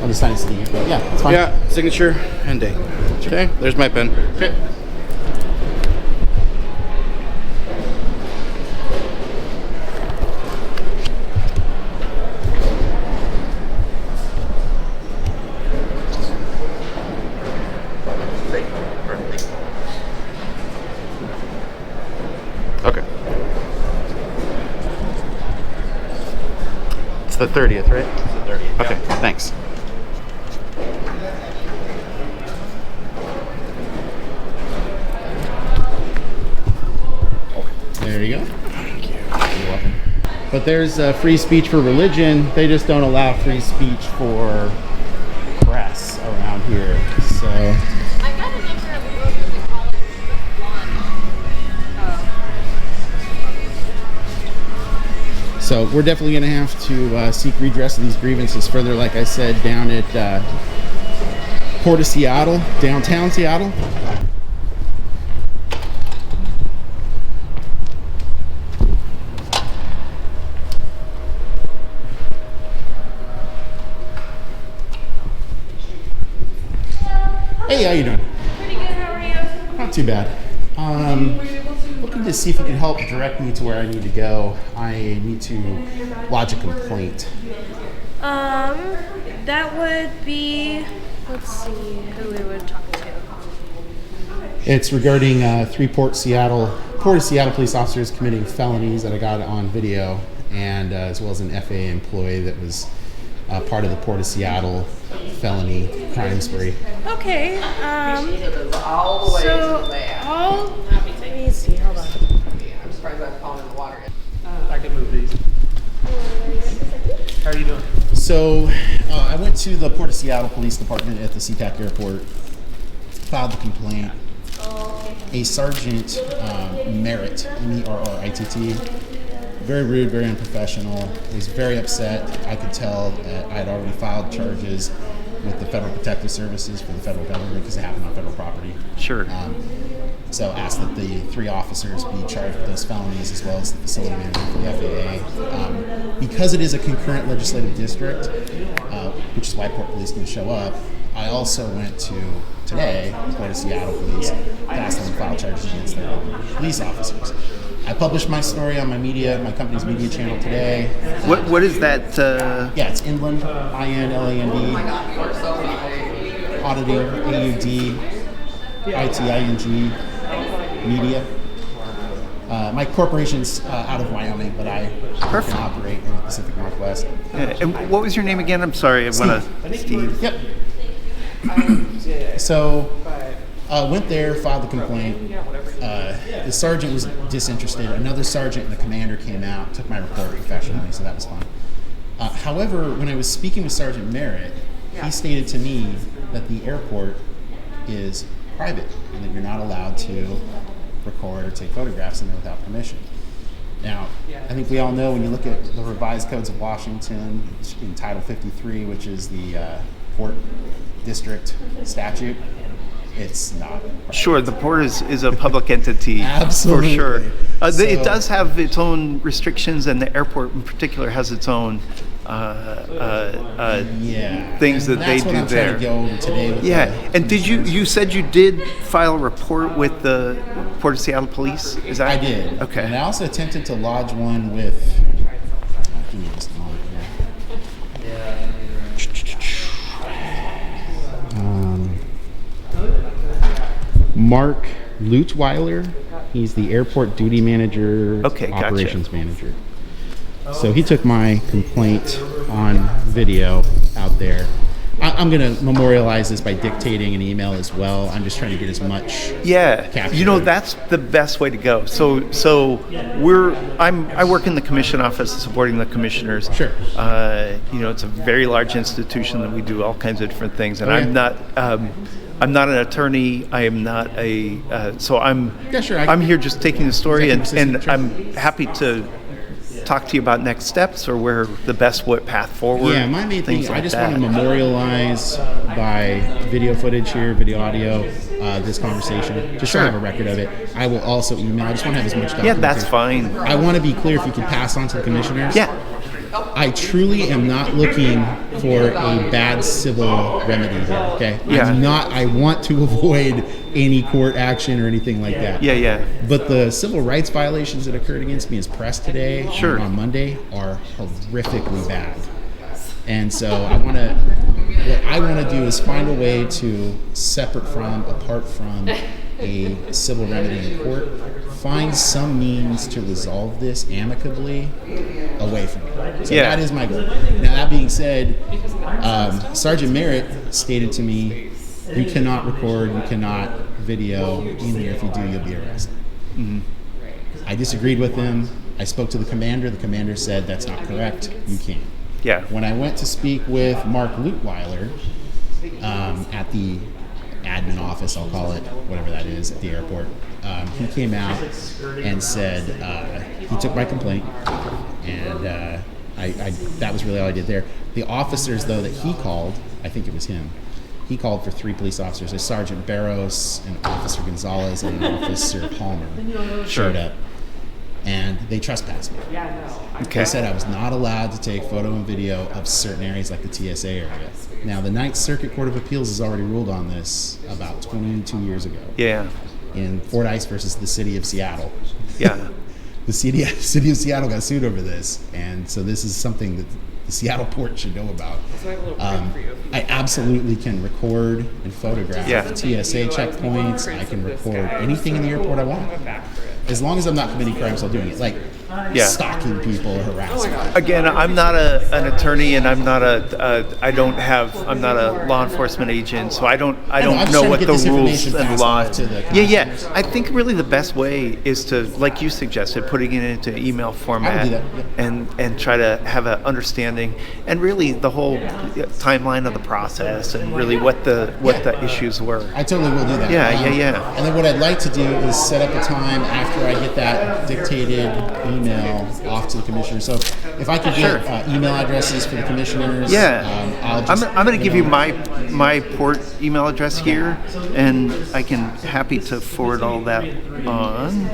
[SPEAKER 2] I'll just sign it, Steve. But yeah, it's fine.
[SPEAKER 5] Yeah, signature and date. Okay, there's my pen.
[SPEAKER 2] Okay.
[SPEAKER 5] Okay. It's the 30th, right? It's the 30th. Okay, yeah. Thanks.
[SPEAKER 2] There you go. Thank you. You're welcome. But there's free speech for religion. They just don't allow free speech for press around here. So.
[SPEAKER 11] I got a number of people to call it one.
[SPEAKER 2] So we're definitely going to have to seek redress of these grievances further, like I said, down at Port of Seattle, downtown Seattle. Hey, how you doing?
[SPEAKER 11] Pretty good, how are you?
[SPEAKER 2] Not too bad. Looking to see if you can help direct me to where I need to go. I need to lodge a complaint.
[SPEAKER 11] That would be, let's see who we would talk to.
[SPEAKER 2] It's regarding three Port of Seattle police officers committing felonies that I got on video, and as well as an FAA employee that was part of the Port of Seattle felony crime spree.
[SPEAKER 11] Okay,
[SPEAKER 7] all the way to the lab.
[SPEAKER 11] let me see, hold on.
[SPEAKER 7] I'm surprised I've fallen in the water yet.
[SPEAKER 14] I can move these. How are you doing?
[SPEAKER 2] So I went to the Port of Seattle Police Department at the SeaTac airport, filed the complaint. A Sergeant Merritt, M-E-R-R-I-T-T, very rude, very unprofessional, was very upset. I could tell that I had already filed charges with the Federal Protective Services for the federal government because it happened on federal property.
[SPEAKER 1] Sure.
[SPEAKER 2] So asked that the three officers be charged with those felonies as well as the facility manager for the FAA. Because it is a concurrent legislative district, which is why Port Police can show up, I also went to today, Port of Seattle Police, to ask them to file charges against their police officers. I published my story on my company's media channel today.
[SPEAKER 1] What is that?
[SPEAKER 2] Yeah, it's Inland, I-N-L-A-N-D, Auditing, A-U-D, I-T-I-N-G, Media. My corporation's out of Wyoming, but I can operate in the Pacific Northwest.
[SPEAKER 1] And what was your name again? I'm sorry. Steve.
[SPEAKER 2] Yep. So, went there, filed the complaint. The sergeant was disinterested. Another sergeant and the commander came out, took my report professionally, so that was fine. However, when I was speaking with Sergeant Merritt, he stated to me that the airport is private and that you're not allowed to record or take photographs in there without permission. Now, I think we all know when you look at the revised codes of Washington in Title 53, which is the Port District statute, it's not.
[SPEAKER 1] Sure, the port is a public entity.
[SPEAKER 2] Absolutely.
[SPEAKER 1] For sure. It does have its own restrictions, and the airport in particular has its own things that they do there. That's what I'm trying to go over today with and did you said you did file a report with the Port of Seattle Police? Is that?
[SPEAKER 2] I did.
[SPEAKER 1] Okay.
[SPEAKER 2] And I also attempted to lodge one with. Give me just a moment here. Mark Lutweiler. He's the airport duty manager, operations manager. So he took my complaint on video out there. I'm going to memorialize this by dictating an email as well. I'm just trying to get as much capture.
[SPEAKER 1] You know, that's the best way to go. So I work in the commission office supporting the commissioners.
[SPEAKER 2] Sure.
[SPEAKER 1] You know, it's a very large institution that we do all kinds of different things, and I'm not an attorney. I am not I'm here just taking the story, and I'm happy to talk to you about next steps or where the best path forward.
[SPEAKER 2] Yeah, my main thing, I just want to memorialize by video footage here, video audio, this conversation, just so I have a record of it. I will also email. I just want to have as much documentation.
[SPEAKER 1] Yeah, that's fine.
[SPEAKER 2] I want to be clear if you can pass on to the commissioners.
[SPEAKER 1] Yeah.
[SPEAKER 2] I truly am not looking for a bad civil remedy here, okay?
[SPEAKER 1] Yeah.
[SPEAKER 2] I want to avoid any court action or anything like that.
[SPEAKER 1] Yeah.
[SPEAKER 2] But the civil rights violations that occurred against me as press today and on Monday are horrifically bad. And so what I want to do is find a way to apart from a civil remedy in court, find some means to resolve this amicably away from it. So that is my goal. Now, that being said, Sergeant Merritt stated to me, you cannot record, you cannot video in here. If you do, you'll be arrested.
[SPEAKER 1] Mm-hmm.
[SPEAKER 2] I disagreed with him. I spoke to the commander said that's not correct, you can't.
[SPEAKER 1] Yeah.
[SPEAKER 2] When I went to speak with Mark Lutweiler at the admin office, I'll call it, whatever that is, at the airport, he came out and said he took my complaint, and that was really all I did there. The officers, though, that he called, I think it was him, he called for 3 police officers, a Sergeant Barros, an Officer Gonzalez, and an Officer Palmer showed up. and they trespassed me.
[SPEAKER 1] Okay.
[SPEAKER 2] They said I was not allowed to take photo and video of certain areas like the TSA area. Now, the Ninth Circuit Court of Appeals has already ruled on this about 22 years ago.
[SPEAKER 1] Yeah.
[SPEAKER 2] In Fordyce versus the City of Seattle.
[SPEAKER 1] Yeah.
[SPEAKER 2] The city of Seattle got sued over this, and so this is something that the Seattle port should know about. I absolutely can record and photograph TSA checkpoints. I can record anything in the airport I want. As long as I'm not committing crimes while doing it, like stalking people or harassing.
[SPEAKER 1] Again, I'm not an attorney, and I'm not I'm not a law enforcement agent, so I don't know what the rules and laws. I think really the best way is to, like you suggested, putting it into email format and try to have an understanding, and really the whole timeline of the process, and really what the issues were.
[SPEAKER 2] I totally will do that.
[SPEAKER 1] Yeah.
[SPEAKER 2] And then what I'd like to do is set up a time after I get that dictated email off to the commissioner. So if I could get email addresses for the commissioners,
[SPEAKER 1] I'm going to give you my port email address here, and I can happy to forward all that on.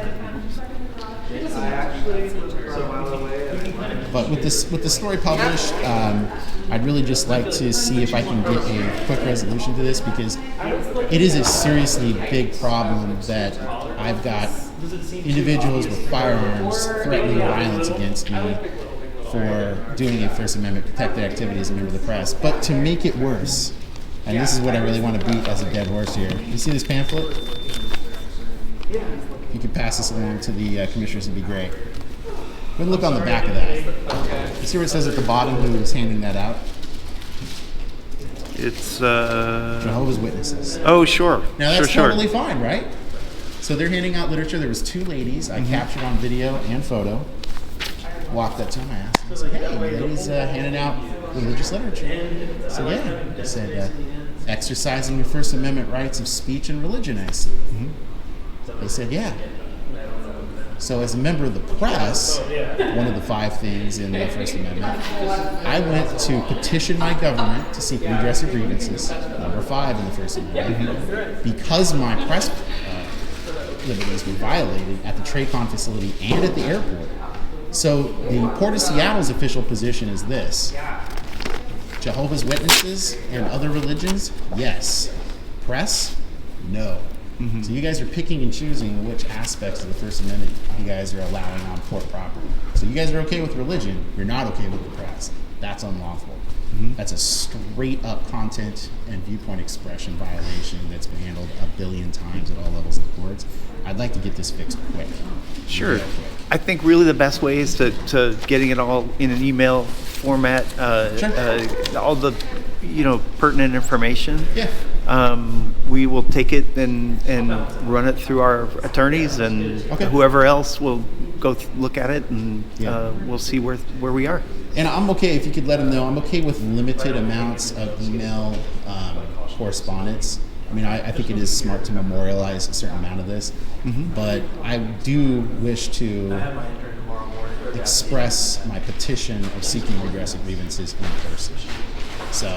[SPEAKER 2] But with the story published, I'd really just like to see if I can get a quick resolution to this, because it is a seriously big problem that I've got individuals with firearms threatening violence against me for doing a First Amendment protected activity as a member of the press. But to make it worse, and this is what I really want to beat as a dead horse here. You see this pamphlet? If you could pass this along to the commissioners, it'd be great. Go ahead and look on the back of that. You see where it says at the bottom who is handing that out?
[SPEAKER 1] It's
[SPEAKER 2] Jehovah's Witnesses.
[SPEAKER 1] Oh, sure.
[SPEAKER 2] Now that's totally fine, right? So they're handing out literature. There was two ladies I captured on video and photo. Walked up to them, I asked them, I said, hey, ladies handing out religious literature. So yeah, they said, exercising your First Amendment rights of speech and religion, I see. They said, yeah. So as a member of the press, one of the 5 things in the First Amendment, I went to petition my government to seek redress of grievances, number 5 in the First Amendment, because my press liberties were violated at the TRACON facility and at the airport. So the Port of Seattle's official position is this: Jehovah's Witnesses and other religions, yes. Press, no. So you guys are picking and choosing which aspects of the First Amendment you guys are allowing on port property. So you guys are okay with religion, you're not okay with the press. That's unlawful. That's a straight up content and viewpoint expression violation that's been handled a billion times at all levels of the courts. I'd like to get this fixed quick.
[SPEAKER 1] Sure. I think really the best way is to getting it all in an email format, all the pertinent information. We will take it and run it through our attorneys, and whoever else will go look at it, and we'll see where we are.
[SPEAKER 2] And I'm okay, if you could let them know, I'm okay with limited amounts of email correspondence. I mean, I think it is smart to memorialize a certain amount of this, but I do wish to express my petition of seeking redress of grievances in person. So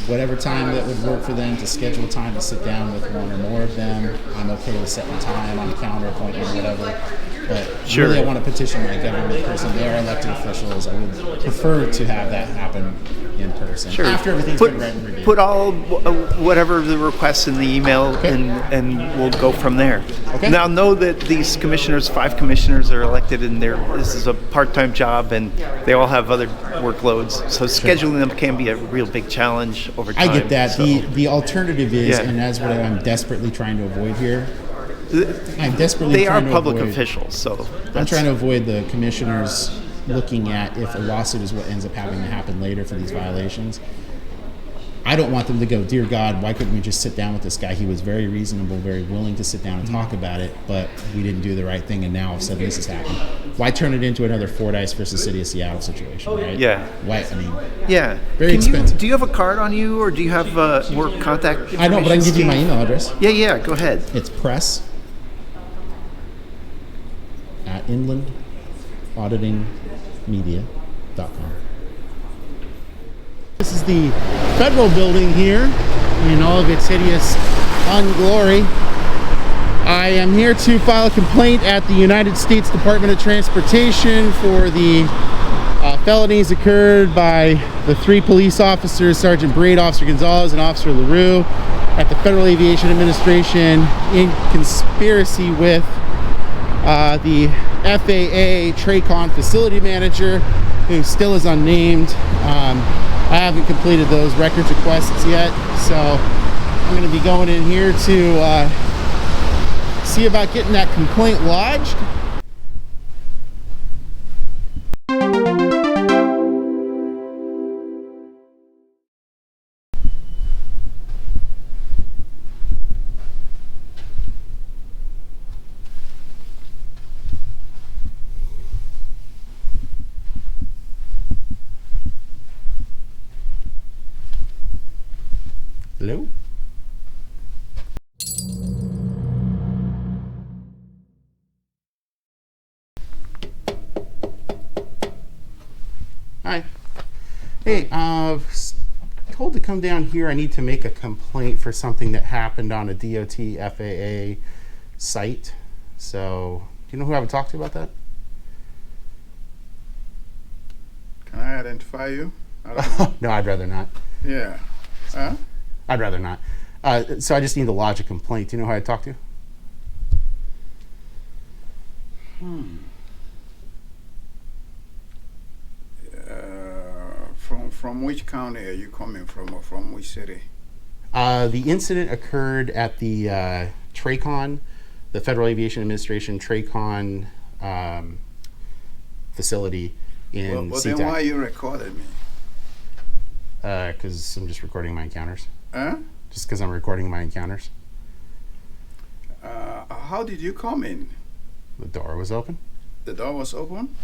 [SPEAKER 2] whatever time that would work for them to schedule a time to sit down with one or more of them, I'm okay with setting time on a calendar appointment or whatever. But really I want to petition my government person. They are elected officials. I would prefer to have that happen in person. After everything's been read and reviewed.
[SPEAKER 1] Put all whatever the requests in the email, and we'll go from there. Now know that these commissioners, 5 commissioners, are elected, and this is a part-time job, and they all have other workloads. So scheduling them can be a real big challenge over time.
[SPEAKER 2] I get that. The alternative is, and that's what I'm desperately trying to avoid here.
[SPEAKER 1] They are public officials, so
[SPEAKER 2] I'm trying to avoid the commissioners looking at if a lawsuit is what ends up having to happen later for these violations. I don't want them to go, dear God, why couldn't we just sit down with this guy? He was very reasonable, very willing to sit down and talk about it, but we didn't do the right thing, and now all of a sudden this has happened. Why turn it into another Fordyce versus City of Seattle situation, right? Why? I mean, very expensive.
[SPEAKER 1] Do you have a card on you, or do you have work contact information?
[SPEAKER 2] I don't, but I can give you my email address.
[SPEAKER 1] Yeah, go ahead.
[SPEAKER 2] It's press@inlandauditingmedia.com. This is the federal building here in all of its hideous unglory. I am here to file a complaint at the United States Department of Transportation for the felonies occurred by the 3 police officers, Sergeant Braid, Officer Gonzalez, and Officer LeRoux, at the Federal Aviation Administration in conspiracy with the FAA Tracon facility manager, who still is unnamed. I haven't completed those records requests yet, so I'm going to be going in here to see about getting that complaint lodged. Hello? Hi. Hey, told to come down here. I need to make a complaint for something that happened on a DOT FAA site. So, do you know who I would talk to about that?
[SPEAKER 18] Can I identify you? I don't know.
[SPEAKER 2] No, I'd rather not.
[SPEAKER 18] Yeah. Huh?
[SPEAKER 2] I'd rather not. So I just need to lodge a complaint. Do you know who I'd talk to?
[SPEAKER 18] From which county are you coming from, or from which city?
[SPEAKER 2] The incident occurred at the Tracon, the Federal Aviation Administration Tracon facility in
[SPEAKER 18] Well,
[SPEAKER 2] SeaTac.
[SPEAKER 18] then why you recorded me?
[SPEAKER 2] Because I'm just recording my encounters.
[SPEAKER 18] Huh?
[SPEAKER 2] Just because I'm recording my encounters.
[SPEAKER 18] How did you come in?
[SPEAKER 2] The door was open.
[SPEAKER 18] The door was open?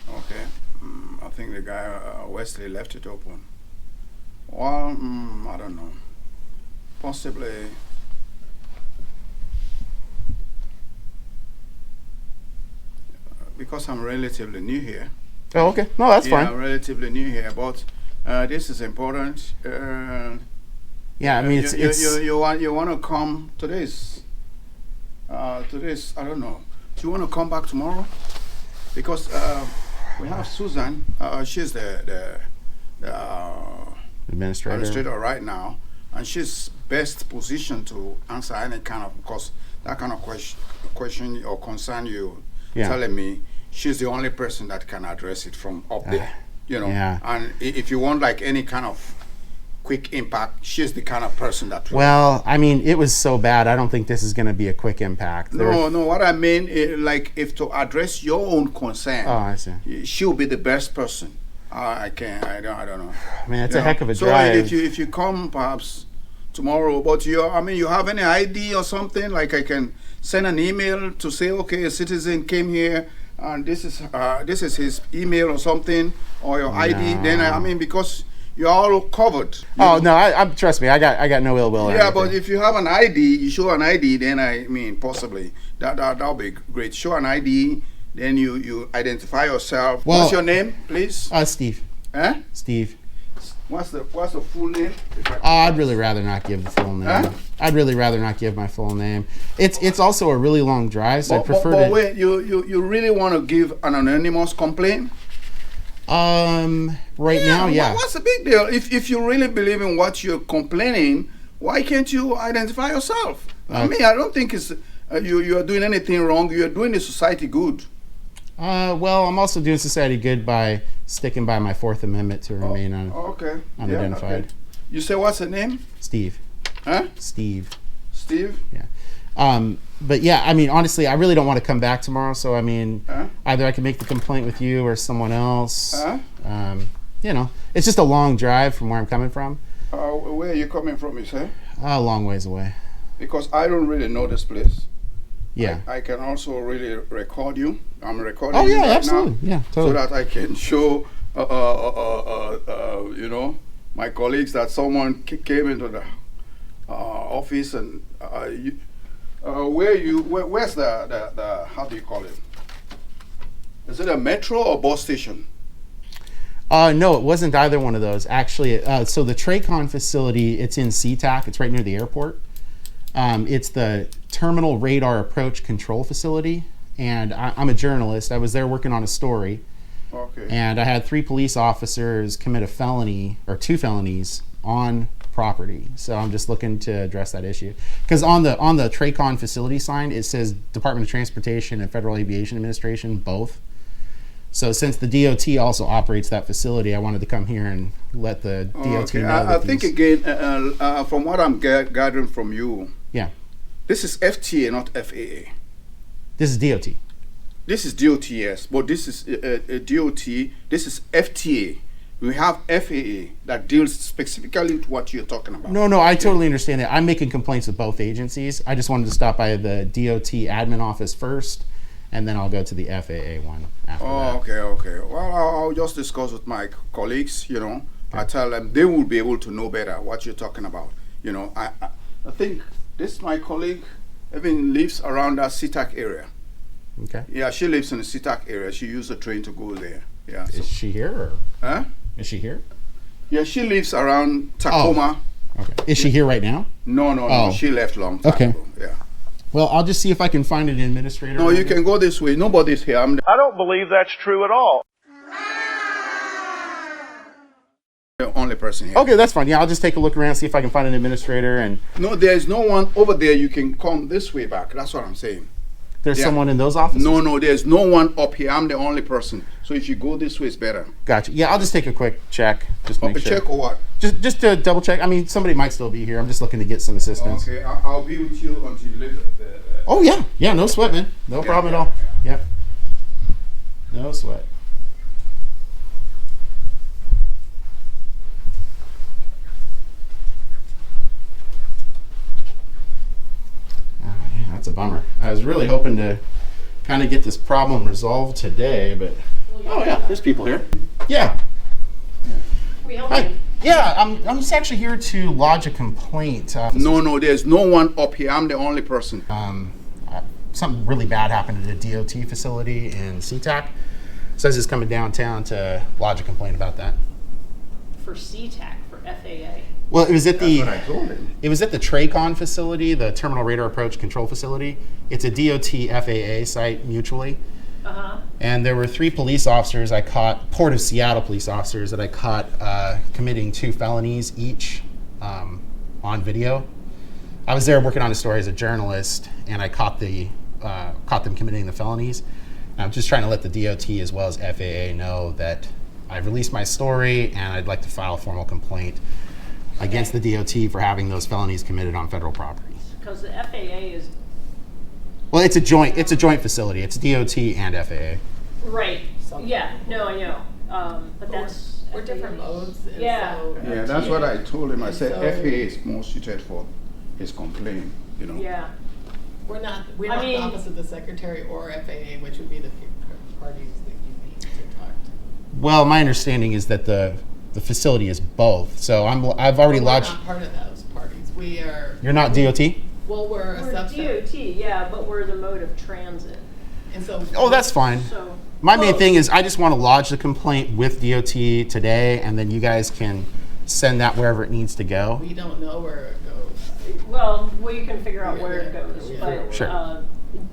[SPEAKER 18] Okay. I think the guy, Wesley, left it open. Well, I don't know. Possibly. Because I'm relatively new here.
[SPEAKER 2] Oh, okay. No, that's fine.
[SPEAKER 18] I'm relatively new here, but this is important.
[SPEAKER 2] Yeah, I mean,
[SPEAKER 18] you want to come today's I don't know. Do you want to come back tomorrow? Because we have Susan. She's the administrator right now, and she's best positioned to answer any kind of, because that kind of question or concern you telling me, she's the only person that can address it from up there. You know.
[SPEAKER 2] Yeah.
[SPEAKER 18] And if you want like any kind of quick impact, she's the kind of person that will.
[SPEAKER 2] Well, I mean, it was so bad. I don't think this is going to be a quick impact.
[SPEAKER 18] No. What I mean, like, if to address your own concern,
[SPEAKER 2] I see.
[SPEAKER 18] She'll be the best person. I don't know.
[SPEAKER 2] I mean, it's a heck of a drive.
[SPEAKER 18] So if you come perhaps tomorrow, but you have any ID or something, like I can send an email to say, okay, a citizen came here, and this is his email or something, or your ID. Then because you're all covered.
[SPEAKER 2] No, trust me, I got no ill will.
[SPEAKER 18] Yeah, but if you have an ID, you show an ID, then possibly that'll be great. Show an ID, then you identify yourself.
[SPEAKER 2] Well,
[SPEAKER 18] what's your name, please?
[SPEAKER 2] Steve.
[SPEAKER 18] Huh?
[SPEAKER 2] Steve.
[SPEAKER 18] What's the full name?
[SPEAKER 2] I'd really rather not give the full name.
[SPEAKER 18] Huh?
[SPEAKER 2] I'd really rather not give my full name. It's also a really long drive, so I prefer to.
[SPEAKER 18] But wait, you really want to give an anonymous complaint?
[SPEAKER 2] Right now, yeah.
[SPEAKER 18] What's the big deal? If you really believe in what you're complaining, why can't you identify yourself? I don't think it's you are doing anything wrong. You are doing the society good.
[SPEAKER 2] Well, I'm also doing society good by sticking by my Fourth Amendment to remain unidentified.
[SPEAKER 18] Yeah, okay. You say what's the name?
[SPEAKER 2] Steve.
[SPEAKER 18] Huh?
[SPEAKER 2] Steve.
[SPEAKER 18] Steve?
[SPEAKER 2] Yeah. But yeah, I mean, honestly, I really don't want to come back tomorrow. So I mean, either I can make the complaint with you or someone else. It's just a long drive from where I'm coming from.
[SPEAKER 18] Where are you coming from, you say?
[SPEAKER 2] A long ways away.
[SPEAKER 18] Because I don't really know this place.
[SPEAKER 2] Yeah.
[SPEAKER 18] I can also really record you. I'm recording you right
[SPEAKER 2] absolutely.
[SPEAKER 18] now.
[SPEAKER 2] Yeah, totally.
[SPEAKER 18] So that I can show, my colleagues that someone came into the office and where's the how do you call it? Is it a metro or bus station?
[SPEAKER 2] No, it wasn't either one of those. Actually, so the Tracon facility, it's in SeaTac. It's right near the airport. It's the Terminal Radar Approach Control Facility, and I'm a journalist. I was there working on a story,
[SPEAKER 18] Okay.
[SPEAKER 2] and I had 3 police officers commit a felony, or 2 felonies, on property. So I'm just looking to address that issue. Because on the TRACON facility sign, it says Department of Transportation and Federal Aviation Administration, both. So since the DOT also operates that facility, I wanted to come here and let the DOT know.
[SPEAKER 18] I think again, from what I'm gathering from you,
[SPEAKER 2] yeah,
[SPEAKER 18] this is FTA, not FAA.
[SPEAKER 2] This is DOT.
[SPEAKER 18] This is DOT, yes, but this is DOT. This is FTA. We have FAA that deals specifically with what you're talking about.
[SPEAKER 2] No, I totally understand that. I'm making complaints with both agencies. I just wanted to stop by the DOT admin office first, and then I'll go to the FAA one after that.
[SPEAKER 18] Okay. Well, I'll just discuss with my colleagues, I tell them they will be able to know better what you're talking about. I think this, my colleague, even lives around that SeaTac area.
[SPEAKER 2] Okay.
[SPEAKER 18] Yeah, she lives in the SeaTac area. She used a train to go there. Yeah.
[SPEAKER 2] Is she here? Or?
[SPEAKER 18] Huh?
[SPEAKER 2] Is she here?
[SPEAKER 18] Yeah, she lives around Tacoma.
[SPEAKER 2] Oh. Okay. Is she here right now?
[SPEAKER 18] No. She left long time ago. Yeah.
[SPEAKER 2] Well, I'll just see if I can find an administrator.
[SPEAKER 18] No, you can go this way. Nobody's here.
[SPEAKER 19] I don't believe that's true at all.
[SPEAKER 18] The only person here.
[SPEAKER 2] Okay, that's fine. Yeah, I'll just take a look around, see if I can find an administrator. And
[SPEAKER 18] no, there's no one over there. You can come this way back. That's what I'm saying.
[SPEAKER 2] There's someone in those offices?
[SPEAKER 18] No, there's no one up here. I'm the only person. So if you go this way, it's better.
[SPEAKER 2] Gotcha. Yeah, I'll just take a quick check. Just make sure.
[SPEAKER 18] Check or what?
[SPEAKER 2] Just to double check. I mean, somebody might still be here. I'm just looking to get some assistance.
[SPEAKER 18] Okay, I'll be with you until you leave.
[SPEAKER 2] Oh, yeah. Yeah, no sweat, man. No problem at all. Yeah. No sweat. That's a bummer. I was really hoping to kind of get this problem resolved today, but
[SPEAKER 15] oh yeah, there's people here.
[SPEAKER 2] Yeah.
[SPEAKER 13] We
[SPEAKER 2] Hi. Yeah, I'm just actually here to lodge a complaint.
[SPEAKER 18] No, there's no one up here. I'm the only person.
[SPEAKER 2] Something really bad happened at a DOT facility in SeaTac. Says he's coming downtown to lodge a complaint about that.
[SPEAKER 20] For SeaTac, for FAA.
[SPEAKER 2] Well, it was at
[SPEAKER 18] That's what I told him.
[SPEAKER 2] It was at the TRACON facility, the Terminal Radar Approach Control Facility. It's a DOT FAA site mutually.
[SPEAKER 20] Uh-huh.
[SPEAKER 2] And there were 3 police officers I caught, Port of Seattle police officers that I caught committing 2 felonies each on video. I was there working on a story as a journalist, and I caught them committing the felonies. And I'm just trying to let the DOT as well as FAA know that I've released my story and I'd like to file a formal complaint against the DOT for having those felonies committed on federal property.
[SPEAKER 20] Because the FAA is...
[SPEAKER 2] Well, it's a joint facility. It's DOT and FAA.
[SPEAKER 20] Right. Yeah. No, I know. But that's...
[SPEAKER 7] We're different modes.
[SPEAKER 20] Yeah.
[SPEAKER 18] Yeah, that's what I told him. I said FAA is more suited for his complaint,
[SPEAKER 20] Yeah.
[SPEAKER 7] We're not the office of the secretary or FAA, which would be the parties that you need to talk to.
[SPEAKER 2] Well, my understanding is that the facility is both. So I've already lodged.
[SPEAKER 7] We're not part of those parties. We are.
[SPEAKER 2] You're not DOT?
[SPEAKER 7] Well, we're a subset.
[SPEAKER 20] DOT, yeah, but we're the mode of transit.
[SPEAKER 7] And so.
[SPEAKER 2] Oh, that's fine.
[SPEAKER 20] So,
[SPEAKER 2] my main thing is I just want to lodge the complaint with DOT today, and then you guys can send that wherever it needs to go.
[SPEAKER 7] We don't know where it goes.
[SPEAKER 20] Well, we can figure out where it goes, but
[SPEAKER 2] Sure.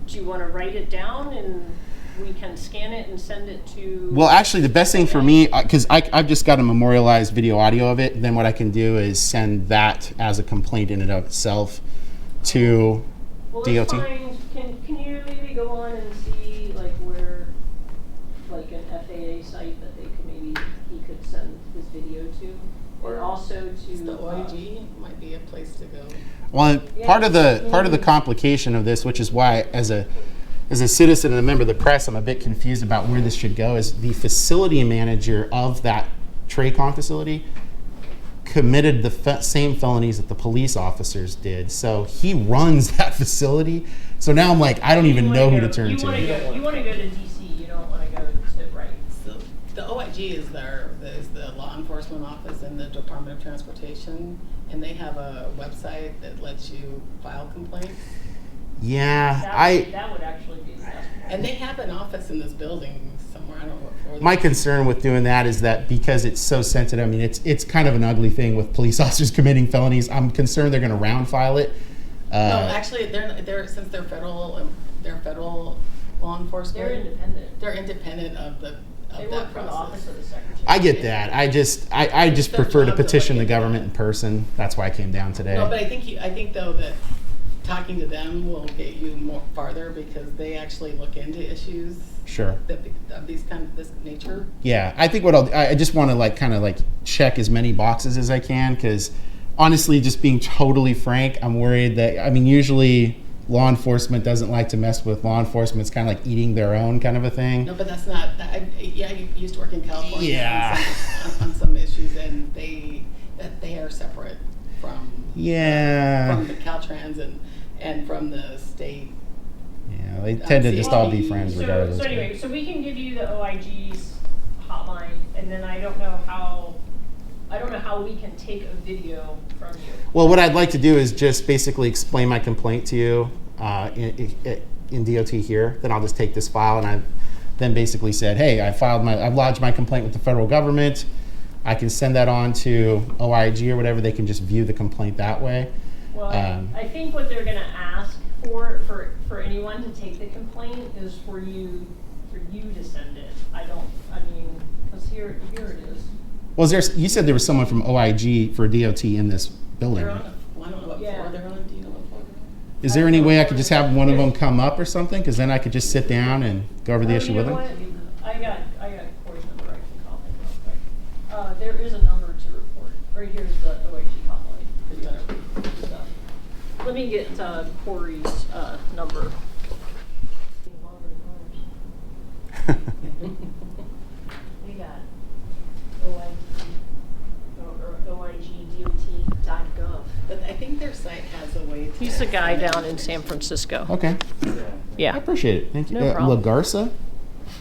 [SPEAKER 20] Do you want to write it down and we can scan it and send it to...
[SPEAKER 2] Well, actually, the best thing for me, because I've just got a memorialized video audio of it, then what I can do is send that as a complaint in and of itself to
[SPEAKER 20] well,
[SPEAKER 2] DOT.
[SPEAKER 20] Let's find, can you maybe go on and see like where, like an FAA site that they could he could send his video to, or also to
[SPEAKER 7] the OIG might be a place to go.
[SPEAKER 2] Well, part of the complication of this, which is why as a citizen and a member of the press, I'm a bit confused about where this should go, is the facility manager of that TRACON facility committed the same felonies that the police officers did. So he runs that facility. So now I'm like, I don't even know who to turn to.
[SPEAKER 20] You want to go to DC. You don't want to go to Wright.
[SPEAKER 7] So the OIG is the law enforcement office in the Department of Transportation, and they have a website that lets you file complaints.
[SPEAKER 2] Yeah,
[SPEAKER 20] that would actually be the best.
[SPEAKER 7] And they have an office in this building somewhere. I don't know what floor.
[SPEAKER 2] My concern with doing that is that because it's so sensitive, I mean, it's kind of an ugly thing with police officers committing felonies. I'm concerned they're going to round file it.
[SPEAKER 7] No, actually, they're since they're federal law enforcement.
[SPEAKER 20] They're independent.
[SPEAKER 7] They're independent of the.
[SPEAKER 20] They work for the office of the secretary.
[SPEAKER 2] I get that. I just prefer to petition the government in person. That's why I came down today.
[SPEAKER 7] No, but I think though that talking to them will get you more farther because they actually look into issues.
[SPEAKER 2] Sure.
[SPEAKER 7] Of this nature.
[SPEAKER 2] Yeah, I think I just want to kind of check as many boxes as I can, because honestly, just being totally frank, I'm worried that, usually law enforcement doesn't like to mess with law enforcement. It's kind of like eating their own kind of a thing.
[SPEAKER 7] No, but that's not. I used to work in California.
[SPEAKER 2] Yeah.
[SPEAKER 7] On some issues, and they are separate from.
[SPEAKER 2] Yeah.
[SPEAKER 7] From the Caltrans and from the state.
[SPEAKER 2] Yeah, they tend to just all be friends regardless.
[SPEAKER 20] So anyway, so we can give you the OIG's hotline, and then I don't know how we can take a video from you.
[SPEAKER 2] Well, what I'd like to do is just basically explain my complaint to you in DOT here. Then I'll just take this file, and I've then basically said, hey, I've lodged my complaint with the federal government. I can send that on to OIG or whatever. They can just view the complaint that way.
[SPEAKER 20] Well, I think what they're going to ask for anyone to take the complaint is for you to send it. Because here it is.
[SPEAKER 2] Well, you said there was someone from OIG for DOT in this building.
[SPEAKER 7] They're on I don't know what floor they're on. Do you know what floor they're on?
[SPEAKER 2] Is there any way I could just have one of them come up or something? Because then I could just sit down and go over the issue with them.
[SPEAKER 20] I got Corey's number. I can call him real quick. There is a number to report. Right here's the OIG hotline. Let me get Corey's number. We got OIGDOT.gov.
[SPEAKER 7] But I think their site has a way to.
[SPEAKER 20] He's the guy down in San Francisco.
[SPEAKER 2] Okay.
[SPEAKER 20] Yeah.
[SPEAKER 2] I appreciate it. Thank you.
[SPEAKER 20] No problem.
[SPEAKER 2] LaGarza?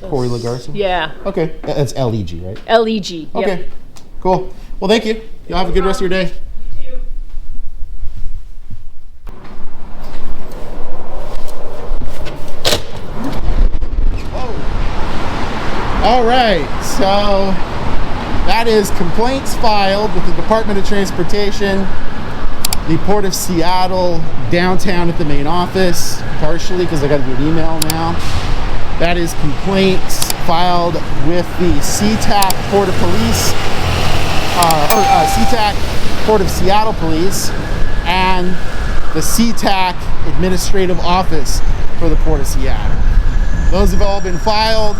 [SPEAKER 2] Corey LaGarza?
[SPEAKER 20] Yeah.
[SPEAKER 2] Okay. That's LEG, right?
[SPEAKER 20] LEG. Yep.
[SPEAKER 2] Okay. Cool. Well, thank you. Y'all have a good rest of your day.
[SPEAKER 20] You too.
[SPEAKER 2] All right, so that is complaints filed with the Department of Transportation, the Port of Seattle, downtown at the main office, partially because I got to do an email now. That is complaints filed with the SeaTac Port of Police, SeaTac Port of Seattle Police, and the SeaTac Administrative Office for the Port of Seattle. Those have all been filed.